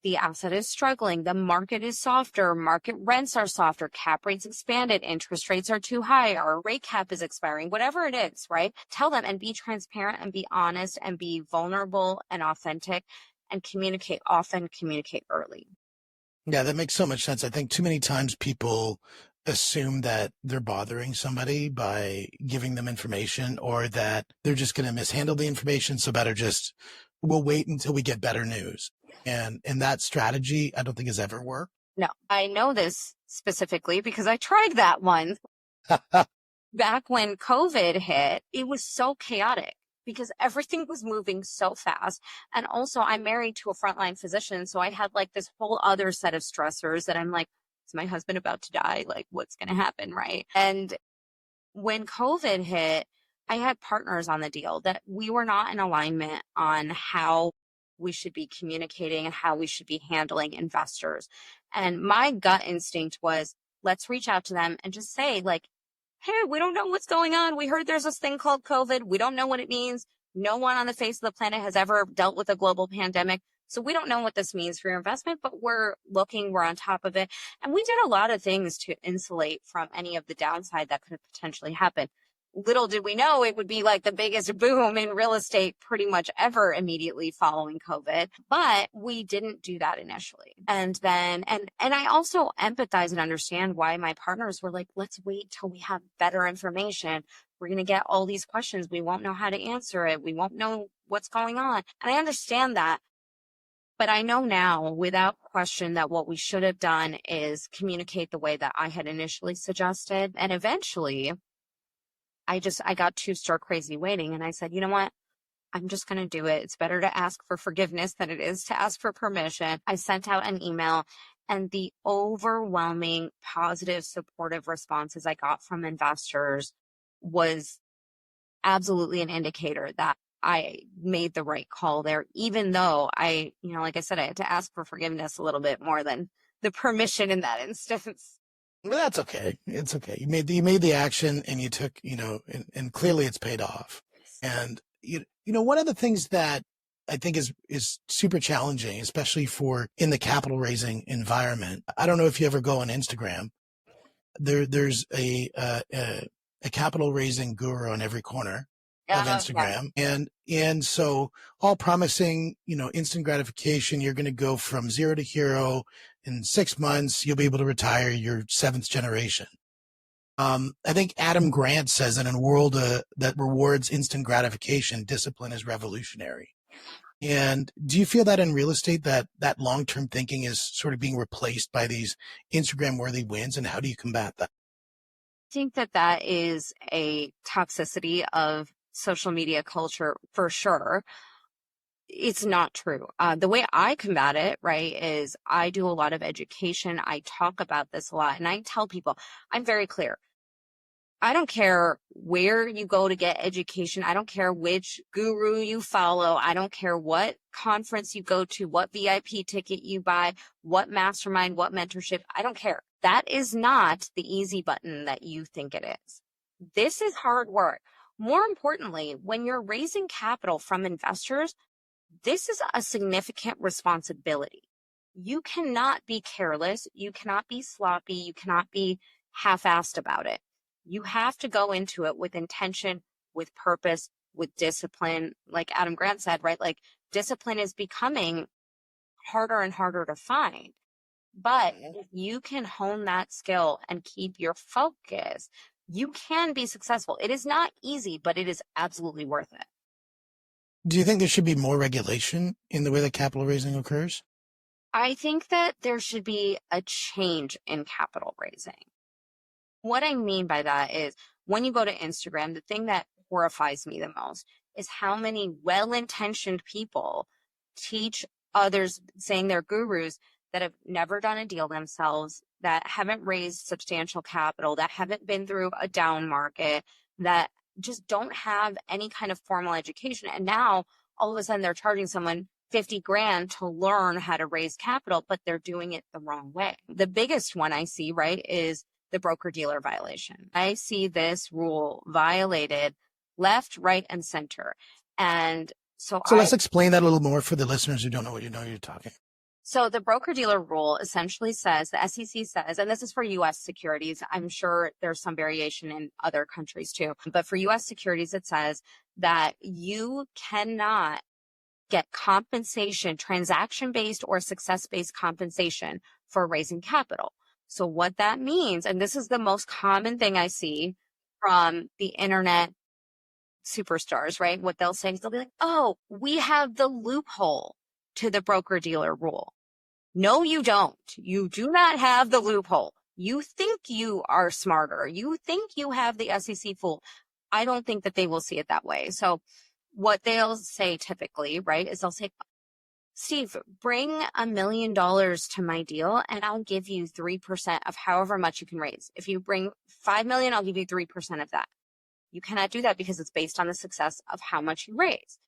The asset is struggling, the market is softer, market rents are softer, cap rates expanded, interest rates are too high, our rate cap is expiring, whatever it is, right? Tell them and be transparent and be honest and be vulnerable and authentic and communicate often, communicate early. Yeah, that makes so much sense. I think too many times people assume that they're bothering somebody by giving them information, or that they're just going to mishandle the information. So better just, we'll wait until we get better news. And that strategy, I don't think has ever worked. No, I know this specifically because I tried that one. Back when COVID hit, it was so chaotic because everything was moving so fast. And also, I'm married to a frontline physician. So I had like this whole other set of stressors that I'm like, is my husband about to die? Like, what's going to happen? Right. And when COVID hit, I had partners on the deal that we were not in alignment on how we should be communicating and how we should be handling investors. And my gut instinct was, let's reach out to them and just say, like, hey, we don't know what's going on. We heard there's this thing called COVID. We don't know what it means. No one on the face of the planet has ever dealt with a global pandemic. So we don't know what this means for your investment, but we're looking, we're on top of it. And we did a lot of things to insulate from any of the downside that could potentially happen. Little did we know it would be like the biggest boom in real estate pretty much ever immediately following COVID, but we didn't do that initially. And then, and I also empathize and understand why my partners were like, let's wait till we have better information. We're going to get all these questions. We won't know how to answer it. We won't know what's going on. And I understand that. But I know now without question that what we should have done is communicate the way that I had initially suggested. And eventually I got too stir crazy waiting. And I said, you know what? I'm just going to do it. It's better to ask for forgiveness than it is to ask for permission. I sent out an email, and the overwhelming positive, supportive responses I got from investors was absolutely an indicator that I made the right call there, even though like I said, I had to ask for forgiveness a little bit more than the permission in that instance. Well, that's okay. It's okay. You made the action, and you took, and clearly it's paid off. And one of the things that I think is super challenging, especially for in the capital raising environment. I don't know if you ever go on Instagram. There's a capital raising guru on every corner of Instagram. Yeah. And so all promising, instant gratification. You're going to go from zero to hero in 6 months. You'll be able to retire your seventh generation. I think Adam Grant says that in a world that rewards instant gratification, discipline is revolutionary. And do you feel that in real estate that long-term thinking is sort of being replaced by these Instagram-worthy wins, and how do you combat that? I think that is a toxicity of social media culture for sure. It's not true. The way I combat it, right, is I do a lot of education. I talk about this a lot, and I tell people, I'm very clear. I don't care where you go to get education. I don't care which guru you follow. I don't care what conference you go to, what VIP ticket you buy, what mastermind, what mentorship. I don't care. That is not the easy button that you think it is. This is hard work. More importantly, when you're raising capital from investors, this is a significant responsibility. You cannot be careless. You cannot be sloppy. You cannot be half-assed about it. You have to go into it with intention, with purpose, with discipline. Like Adam Grant said, right? Like discipline is becoming harder and harder to find. But if you can hone that skill and keep your focus, you can be successful. It is not easy, but it is absolutely worth it. Do you think there should be more regulation in the way that capital raising occurs? I think that there should be a change in capital raising. What I mean by that is when you go to Instagram, the thing that horrifies me the most is how many well-intentioned people teach others, saying they're gurus, that have never done a deal themselves, that haven't raised substantial capital, that haven't been through a down market, that just don't have any kind of formal education. And now all of a sudden they're charging someone 50 grand to learn how to raise capital, but they're doing it the wrong way. The biggest one I see, right, is the broker-dealer violation. I see this rule violated left, right, and center. And so let's explain that a little more for the listeners who don't know what you're talking. So the broker-dealer rule essentially says, the SEC says, and this is for U.S. securities. I'm sure there's some variation in other countries too. But for U.S. securities, it says that you cannot get compensation, transaction-based or success-based compensation for raising capital. So what that means, and this is the most common thing I see from the internet superstars, right? What they'll say is they'll be like, oh, we have the loophole to the broker-dealer rule. No, you don't. You do not have the loophole. You think you are smarter. You think you have the SEC fooled. I don't think that they will see it that way. So what they'll say typically, right, is they'll say, Steve, bring $1 million to my deal and I'll give you 3% of however much you can raise. If you bring 5 million, I'll give you 3% of that. You cannot do that because it's based on the success of how much you raise.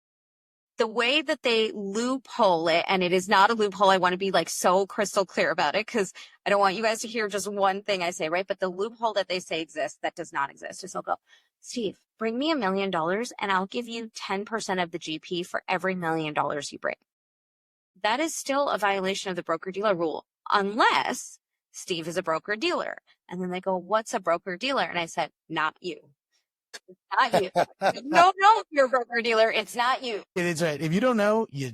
The way that they loophole it, and it is not a loophole, I want to be like so crystal clear about it because I don't want you guys to hear just one thing I say, right? But the loophole that they say exists, that does not exist, is they'll go, Steve, bring me $1 million and I'll give you 10% of the GP for every $1 million you bring. That is still a violation of the broker-dealer rule, unless Steve is a broker-dealer. And then they go, what's a broker-dealer? And I said, not you. It's not you. If you don't know if you're a broker-dealer, it's not you. It is right. If you don't know, you're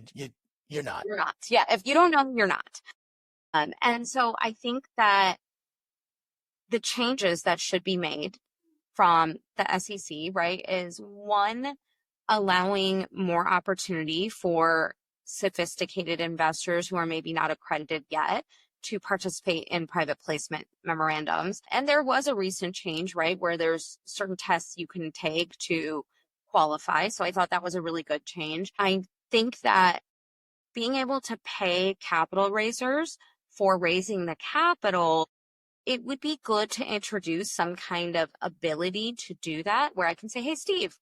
not. You're not. Yeah, if you don't know, you're not. And so I think that the changes that should be made from the SEC, right, is one, allowing more opportunity for sophisticated investors who are maybe not accredited yet to participate in private placement memorandums. And there was a recent change, right, where there's certain tests you can take to qualify. So I thought that was a really good change. I think that being able to pay capital raisers for raising the capital, it would be good to introduce some kind of ability to do that where I can say, hey, Steve,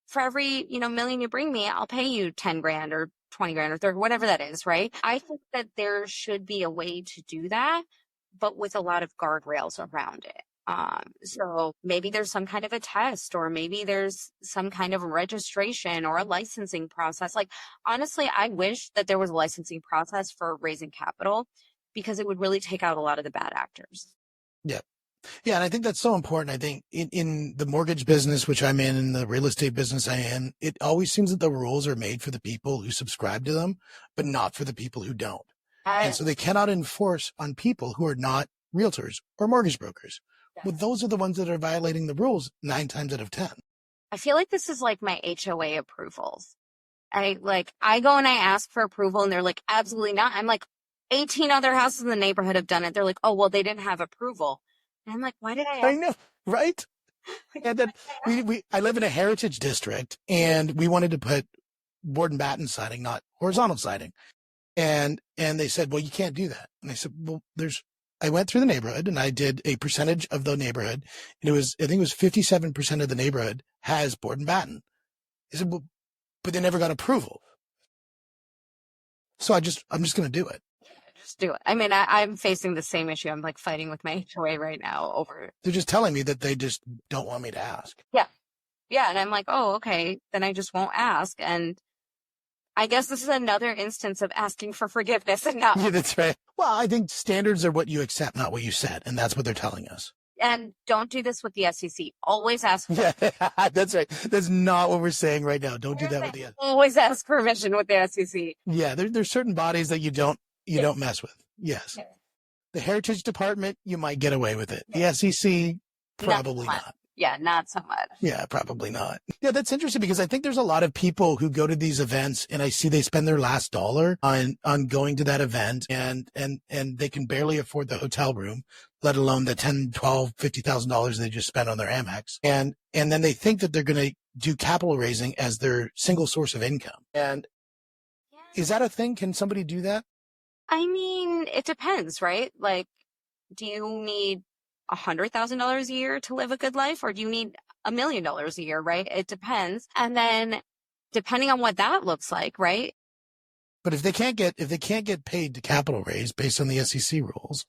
for every, million you bring me, I'll pay you 10 grand or 20 grand or 30, whatever that is, right? I think that there should be a way to do that, but with a lot of guardrails around it. So maybe there's some kind of a test, or maybe there's some kind of registration or a licensing process. Like, honestly, I wish that there was a licensing process for raising capital because it would really take out a lot of the bad actors. Yeah. Yeah. And I think that's so important. I think in the mortgage business, which I'm in the real estate business I am, it always seems that the rules are made for the people who subscribe to them, but not for the people who don't. And so they cannot enforce on people who are not realtors or mortgage brokers. Yeah. Well, those are the ones that are violating the rules 9 times out of 10. I feel like this is like my HOA approvals. I go and I ask for approval and they're like, absolutely not. I'm like, 18 other houses in the neighborhood have done it. They're like, oh, well, they didn't have approval. And I'm like, why did I ask? I know, right? And then I live in a heritage district and we wanted to put board and batten siding, not horizontal siding. And they said, well, you can't do that. And I said, well, I went through the neighborhood and I did a percentage of the neighborhood. And I think it was 57% of the neighborhood has board and batten. I said, well, but they never got approval. So I'm just going to do it. Just do it. I mean, I'm facing the same issue. I'm like fighting with my HOA right now over. They're just telling me that they just don't want me to ask. Yeah. Yeah. And I'm like, oh, okay. Then I just won't ask. And I guess this is another instance of asking for forgiveness and not. Yeah, that's right. Well, I think standards are what you accept, not what you said. And that's what they're telling us. And don't do this with the SEC. Always ask. Yeah, that's right. That's not what we're saying right now. Don't do that with the SEC. Always ask permission with the SEC. Yeah, there's certain bodies that you don't mess with. Yes. The Heritage Department, you might get away with it. The SEC, probably not. Yeah, not so much. Yeah, probably not. Yeah, that's interesting because I think there's a lot of people who go to these events and I see they spend their last dollar on going to that event and they can barely afford the hotel room, let alone the $10, $12, $50,000 they just spent on their Amex. And then they think that they're going to do capital raising as their single source of income. And is that a thing? Can somebody do that? I mean, it depends, right? Like, do you need $100,000 a year to live a good life, or do you need $1 million a year, right? It depends. And then depending on what that looks like, right? But if they can't get paid to capital raise based on the SEC rules.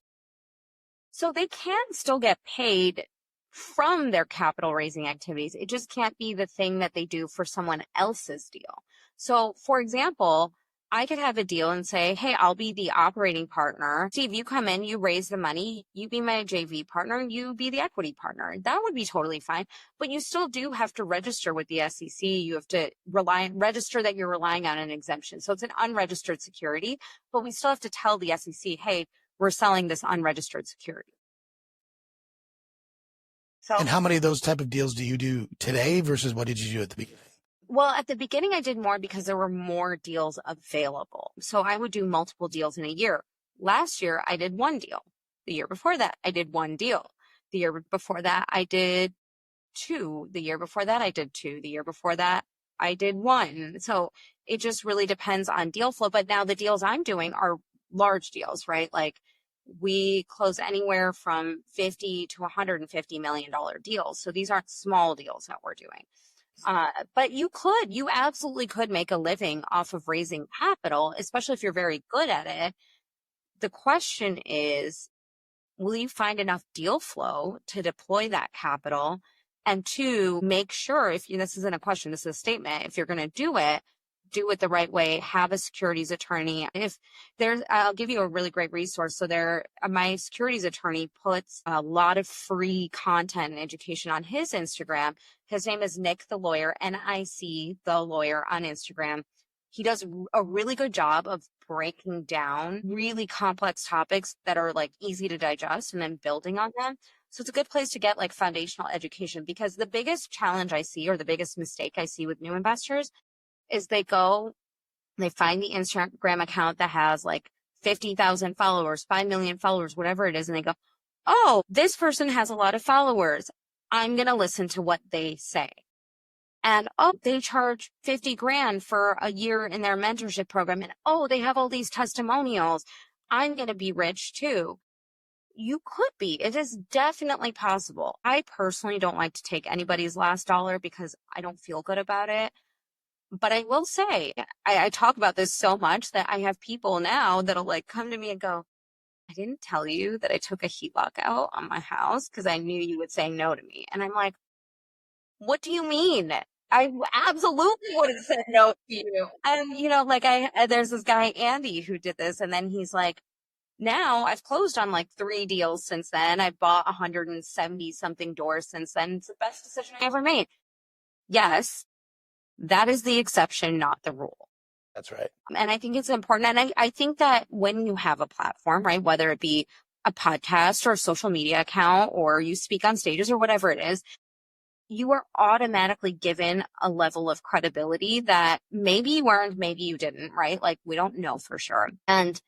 So they can still get paid from their capital raising activities. It just can't be the thing that they do for someone else's deal. So for example, I could have a deal and say, hey, I'll be the operating partner. Steve, you come in, you raise the money, you be my JV partner, you be the equity partner. That would be totally fine. But you still do have to register with the SEC. You have to register that you're relying on an exemption. So it's an unregistered security, but we still have to tell the SEC, hey, we're selling this unregistered security. So, and how many of those type of deals do you do today versus what did you do at the beginning? Well, at the beginning, I did more because there were more deals available. So I would do multiple deals in a year. Last year, I did one deal. The year before that, I did one deal. The year before that, I did two. The year before that, I did two. The year before that, I did one. So it just really depends on deal flow. But now the deals I'm doing are large deals, right? Like we close anywhere from $50 to $150 million deals. So these aren't small deals that we're doing. But you absolutely could make a living off of raising capital, especially if you're very good at it. The question is, will you find enough deal flow to deploy that capital? And two, make sure this isn't a question, this is a statement. If you're going to do it the right way, have a securities attorney. I'll give you a really great resource. So my securities attorney puts a lot of free content and education on his Instagram. His name is Nick the Lawyer, NIC the Lawyer on Instagram. He does a really good job of breaking down really complex topics that are like easy to digest and then building on them. So it's a good place to get like foundational education, because the biggest challenge I see, or the biggest mistake I see with new investors, is they find the Instagram account that has like 50,000 followers, 5 million followers, whatever it is. And they go, oh, this person has a lot of followers. I'm going to listen to what they say. And, oh, they charge 50 grand for a year in their mentorship program. And, oh, they have all these testimonials. I'm going to be rich too. You could be. It is definitely possible. I personally don't like to take anybody's last dollar because I don't feel good about it. But I will say, I talk about this so much that I have people now that'll like come to me and go, I didn't tell you that I took a HELOC out on my house because I knew you would say no to me. And I'm like, what do you mean? I absolutely would have said no to you. And, there's this guy, Andy, who did this. And then he's like, now I've closed on like 3 deals since then. I've bought 170 something doors since then. It's the best decision I ever made. Yes. That is the exception, not the rule. That's right. And I think it's important. And I think that when you have a platform, right, whether it be a podcast or a social media account, or you speak on stages or whatever it is, you are automatically given a level of credibility that maybe you earned, maybe you didn't, right? Like we don't know for sure. And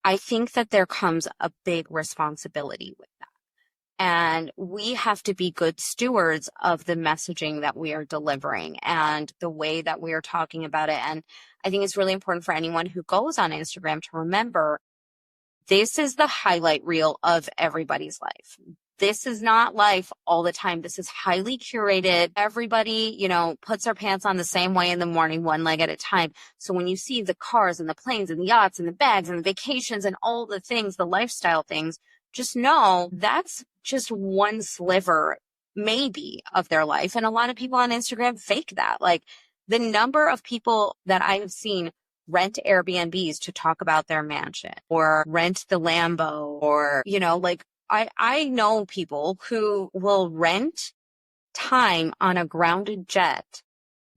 I think that there comes a big responsibility with that. And we have to be good stewards of the messaging that we are delivering and the way that we are talking about it. And I think it's really important for anyone who goes on Instagram to remember this is the highlight reel of everybody's life. This is not life all the time. This is highly curated. Everybody, puts their pants on the same way in the morning, one leg at a time. So when you see the cars and the planes and the yachts and the bags and the vacations and all the things, the lifestyle things, just know that's just one sliver, maybe, of their life. And a lot of people on Instagram fake that. Like the number of people that I have seen rent Airbnbs to talk about their mansion, or rent the Lambo, or, I know people who will rent time on a grounded jet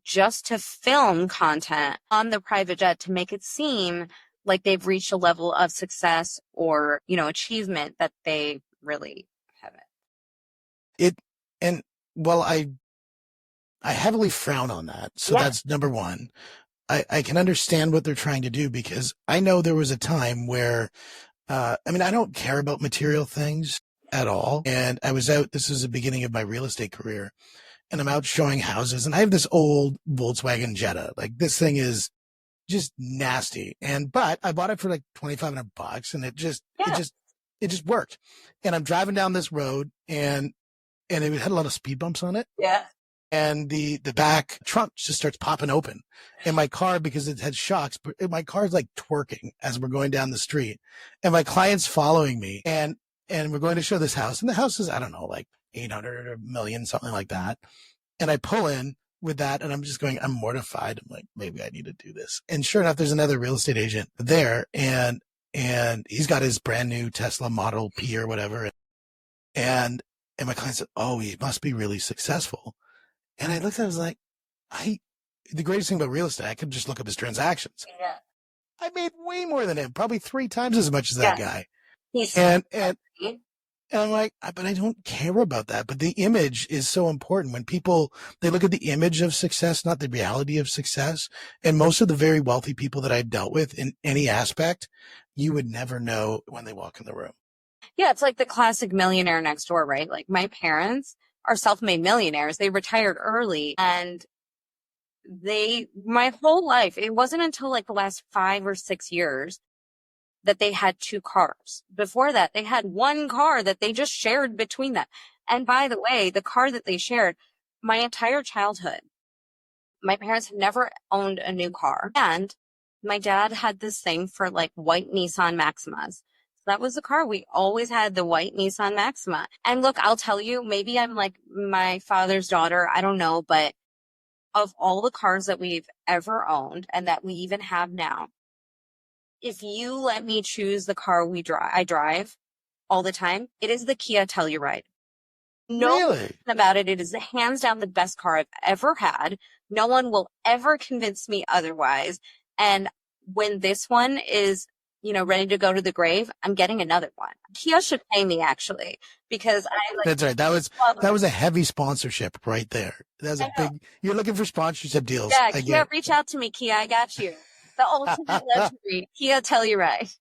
just to film content on the private jet to make it seem like they've reached a level of success or, achievement that they really haven't. It and well, I heavily frown on that. So Yeah. that's number one. I can understand what they're trying to do because I know there was a time where, I don't care about material things at all. And I was out, this is the beginning of my real estate career, and I'm out showing houses, and I have this old Volkswagen Jetta. Like, this thing is just nasty. But I bought it for like $2,500, and it just worked. And I'm driving down this road, and it had a lot of speed bumps on it. Yeah. And the back trunk just starts popping open. And my car, because it had shocks, but my car's like twerking as we're going down the street. And my client's following me, and we're going to show this house. And the house is, I don't know, like 800 or a million, something like that. And I pull in with that, and I'm just going, I'm mortified. I'm like, maybe I need to do this. And sure enough, there's another real estate agent there, and he's got his brand new Tesla Model P or whatever. And my client said, oh, he must be really successful. And I looked at it, I was like, the greatest thing about real estate, I could just look up his transactions. Yeah. I made way more than him, probably 3 times as much as that guy. He's and I'm like, but I don't care about that. But the image is so important. When people, they look at the image of success, not the reality of success. And most of the very wealthy people that I've dealt with in any aspect, you would never know when they walk in the room. Yeah, it's like the classic millionaire next door, right? Like, my parents are self-made millionaires. They retired early, and my whole life, it wasn't until like the last 5 or 6 years that they had 2 cars. Before that, they had 1 car that they just shared between them. And by the way, the car that they shared, my entire childhood, my parents had never owned a new car. And my dad had this thing for like white Nissan Maximas. That was the car. We always had the white Nissan Maxima. And look, I'll tell you, maybe I'm like my father's daughter. I don't know. But of all the cars that we've ever owned and that we even have now, if you let me choose the car I drive all the time, it is the Kia Telluride. No Really? about it. It is hands down the best car I've ever had. No one will ever convince me otherwise. And when this one is, ready to go to the grave, I'm getting another one. Kia should pay me, actually, because That's right. That was a heavy sponsorship right there. That's a big, you're looking for sponsorship deals. Yeah, Kia, reach out to me, Kia. I got you. The ultimate luxury, Kia Telluride.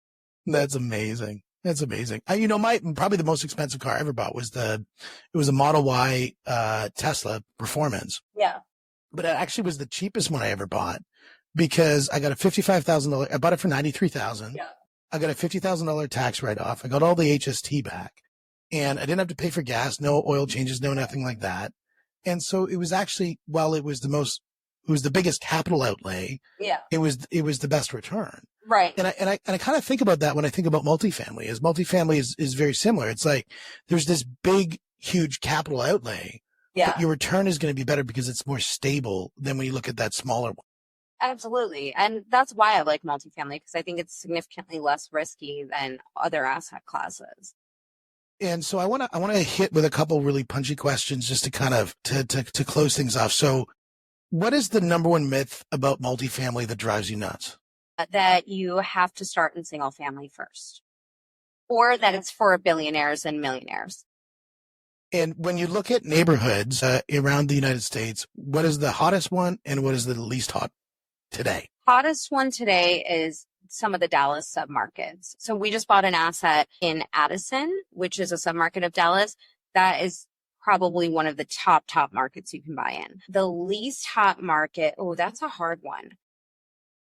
That's amazing. That's amazing. Probably the most expensive car I ever bought was it was a Model Y, Tesla Performance. Yeah. But it actually was the cheapest one I ever bought, because I got a $55,000. I bought it for $93,000. Yeah. I got a $50,000 tax write-off. I got all the HST back, and I didn't have to pay for gas, no oil changes, no nothing like that. And so it was actually, while it was the biggest capital outlay. Yeah. It was the best return. Right. And I kind of think about that when I think about multifamily. Multifamily is very similar. It's like there's this big, huge capital outlay. Yeah. But your return is going to be better because it's more stable than when you look at that smaller one. Absolutely. And that's why I like multifamily, because I think it's significantly less risky than other asset classes. And so I want to hit with a couple really punchy questions just to kind of to close things off. So what is the number one myth about multifamily that drives you nuts? That you have to start in single family first, or that it's for billionaires and millionaires. And when you look at neighborhoods around the United States, what is the hottest one and what is the least hot today? Hottest one today is some of the Dallas submarkets. So we just bought an asset in Addison, which is a submarket of Dallas. That is probably one of the top markets you can buy in. The least hot market, that's a hard one.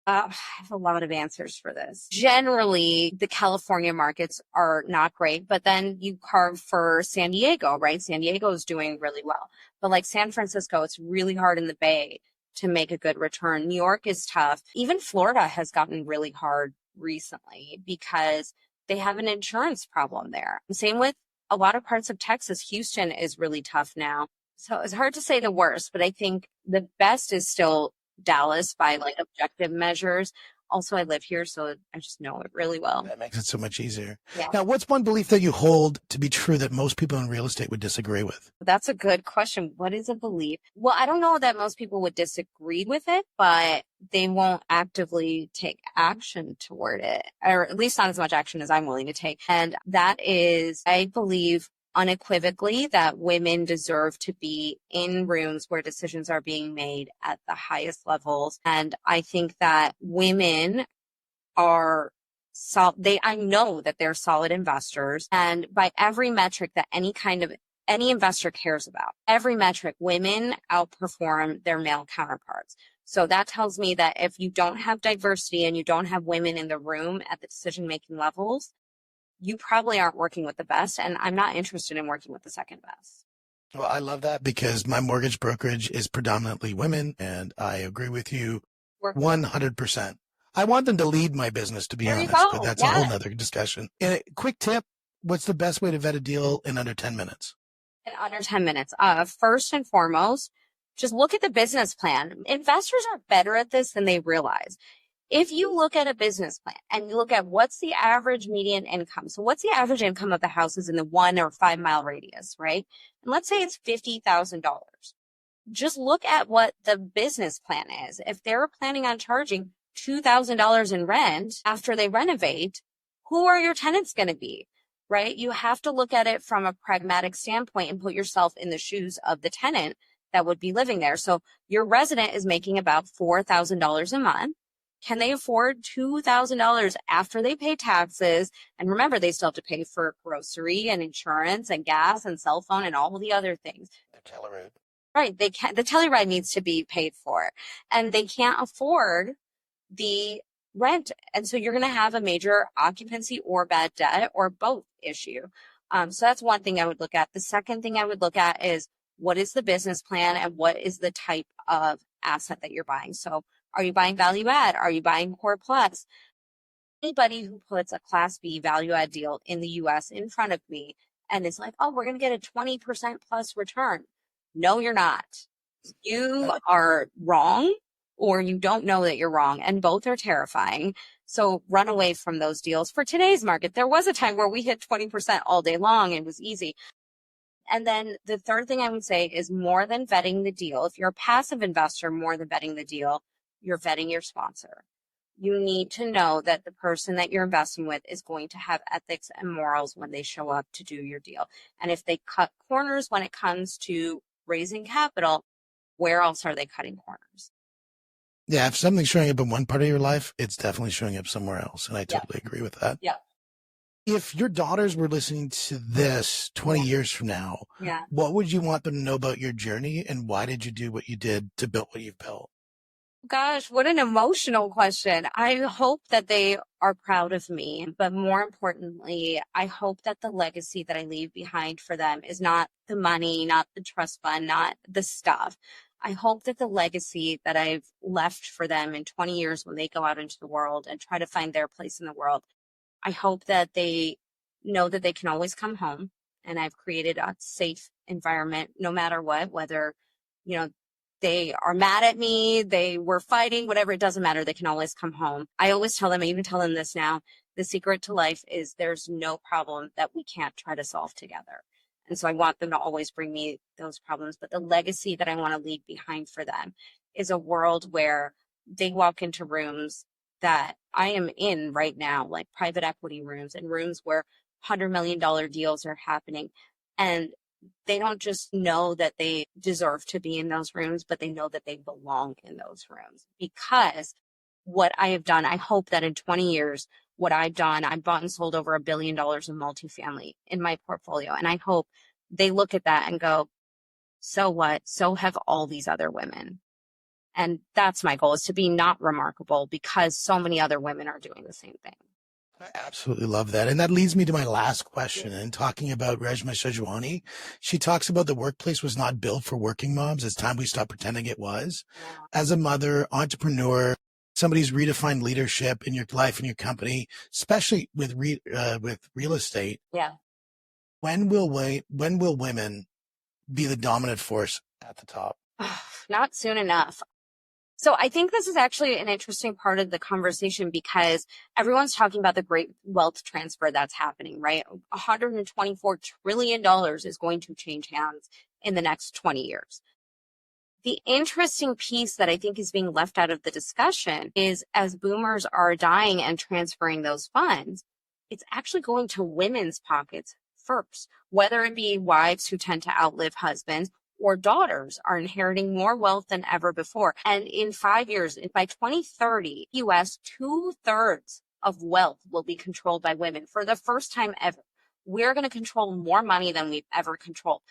I have a lot of answers for this. Generally, the California markets are not great, but then you carve for San Diego, right? San Diego is doing really well. But like San Francisco, it's really hard in the Bay to make a good return. New York is tough. Even Florida has gotten really hard recently because they have an insurance problem there. Same with a lot of parts of Texas. Houston is really tough now. So it's hard to say the worst, but I think the best is still Dallas by like objective measures. Also, I live here, so I just know it really well. That makes it so much easier. Yeah. Now, what's one belief that you hold to be true that most people in real estate would disagree with? That's a good question. What is a belief? Well, I don't know that most people would disagree with it, but they won't actively take action toward it, or at least not as much action as I'm willing to take. And that is, I believe unequivocally that women deserve to be in rooms where decisions are being made at the highest levels. And I think that women are I know that they're solid investors. And by every metric that any investor cares about, every metric, women outperform their male counterparts. So that tells me that if you don't have diversity and you don't have women in the room at the decision-making levels, you probably aren't working with the best. And I'm not interested in working with the second best. Well, I love that because my mortgage brokerage is predominantly women, and I agree with you 100%. I want them to lead my business, to be honest, but that's a whole nother discussion. And a quick tip, what's the best way to vet a deal in under 10 minutes? In under 10 minutes. First and foremost, just look at the business plan. Investors are better at this than they realize. If you look at a business plan and you look at what's the average median income, so what's the average income of the houses in the 1 or 5 mile radius, right? And let's say it's $50,000. Just look at what the business plan is. If they're planning on charging $2,000 in rent after they renovate, who are your tenants going to be, right? You have to look at it from a pragmatic standpoint and put yourself in the shoes of the tenant that would be living there. So your resident is making about $4,000 a month. Can they afford $2,000 after they pay taxes? And remember, they still have to pay for grocery and insurance and gas and cell phone and all the other things. The Telluride. Right. The Telluride needs to be paid for, and they can't afford the rent. And so you're going to have a major occupancy or bad debt or both issue. So that's one thing I would look at. The second thing I would look at is what is the business plan and what is the type of asset that you're buying? So are you buying value add? Are you buying core plus? Anybody who puts a class B value add deal in the US in front of me and is like, oh, we're going to get a 20% plus return. No, you're not. You are wrong, or you don't know that you're wrong, and both are terrifying. So run away from those deals. For today's market, there was a time where we hit 20% all day long and it was easy. And then the third thing I would say is more than vetting the deal. If you're a passive investor, more than vetting the deal, you're vetting your sponsor. You need to know that the person that you're investing with is going to have ethics and morals when they show up to do your deal. And if they cut corners when it comes to raising capital, where else are they cutting corners? Yeah, if something's showing up in one part of your life, it's definitely showing up somewhere else. And I totally agree with that. Yeah. If your daughters were listening to this 20 years from now, what would you want them to know about your journey, and why did you do what you did to build what you've built? Gosh, what an emotional question. I hope that they are proud of me, but more importantly, I hope that the legacy that I leave behind for them is not the money, not the trust fund, not the stuff. I hope that the legacy that I've left for them in 20 years when they go out into the world and try to find their place in the world, I hope that they know that they can always come home, and I've created a safe environment no matter what, whether, they are mad at me, they were fighting, whatever, it doesn't matter. They can always come home. I always tell them, I even tell them this now, the secret to life is there's no problem that we can't try to solve together. And so I want them to always bring me those problems. But the legacy that I want to leave behind for them is a world where they walk into rooms that I am in right now, like private equity rooms, and rooms where $100 million deals are happening. And they don't just know that they deserve to be in those rooms, but they know that they belong in those rooms. Because what I have done, I hope that in 20 years, what I've done, I've bought and sold over $1 billion in multifamily in my portfolio. And I hope they look at that and go, so what? So have all these other women. And that's my goal, is to be not remarkable because so many other women are doing the same thing. I absolutely love that. And that leads me to my last question. And talking about Reshma Shajwani, she talks about the workplace was not built for working moms. It's time we stop pretending it was. Yeah. As a mother, entrepreneur, somebody's redefined leadership in your life and your company, especially with real estate. Yeah. When will women be the dominant force at the top? Not soon enough. So I think this is actually an interesting part of the conversation because everyone's talking about the great wealth transfer that's happening, right? $124 trillion is going to change hands in the next 20 years. The interesting piece that I think is being left out of the discussion is as boomers are dying and transferring those funds, it's actually going to women's pockets first, whether it be wives who tend to outlive husbands or daughters are inheriting more wealth than ever before. And in 5 years, by 2030, US, 2/3 of wealth will be controlled by women for the first time ever. We're going to control more money than we've ever controlled.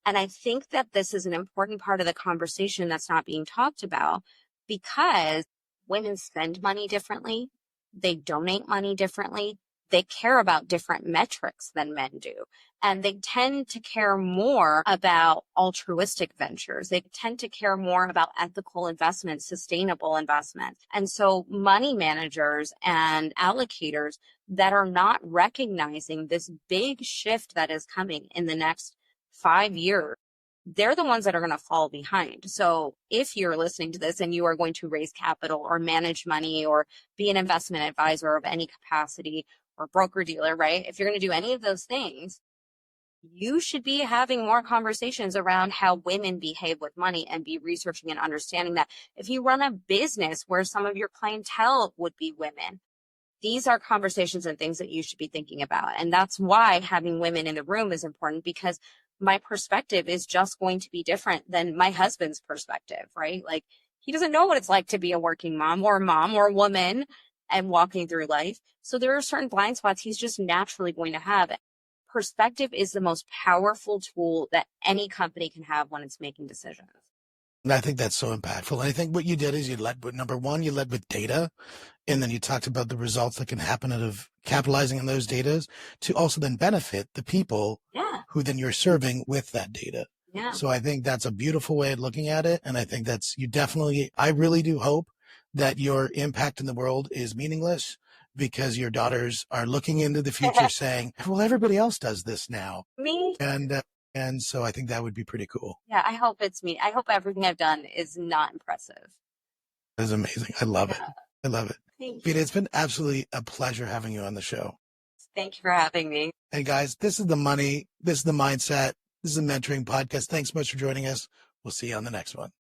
And I think that this is an important part of the conversation that's not being talked about because women spend money differently. They donate money differently. They care about different metrics than men do. And they tend to care more about altruistic ventures. They tend to care more about ethical investments, sustainable investments. And so money managers and allocators that are not recognizing this big shift that is coming in the next 5 years, they're the ones that are going to fall behind. So if you're listening to this and you are going to raise capital or manage money or be an investment advisor of any capacity or broker dealer, right? If you're going to do any of those things, you should be having more conversations around how women behave with money and be researching and understanding that. If you run a business where some of your clientele would be women, these are conversations and things that you should be thinking about. And that's why having women in the room is important, because my perspective is just going to be different than my husband's perspective, right? Like, he doesn't know what it's like to be a working mom or woman and walking through life. So there are certain blind spots he's just naturally going to have. Perspective is the most powerful tool that any company can have when it's making decisions. And I think that's so impactful. And I think what you did is you led with, number one, you led with data. And then you talked about the results that can happen out of capitalizing on those data to also then benefit the people who then you're serving with that data. Yeah. So I think that's a beautiful way of looking at it. And I think that's, I really do hope that your impact in the world is meaningless because your daughters are looking into the future saying, well, everybody else does this now. Me? And so I think that would be pretty cool. Yeah, I hope it's me. I hope everything I've done is not impressive. That's amazing. I love it. I love it. Thank Veena, you. it's been absolutely a pleasure having you on the show. Thank you for having me. Hey guys, this is the money. This is the mindset. This is the mentoring podcast. Thanks so much for joining us. We'll see you on the next one.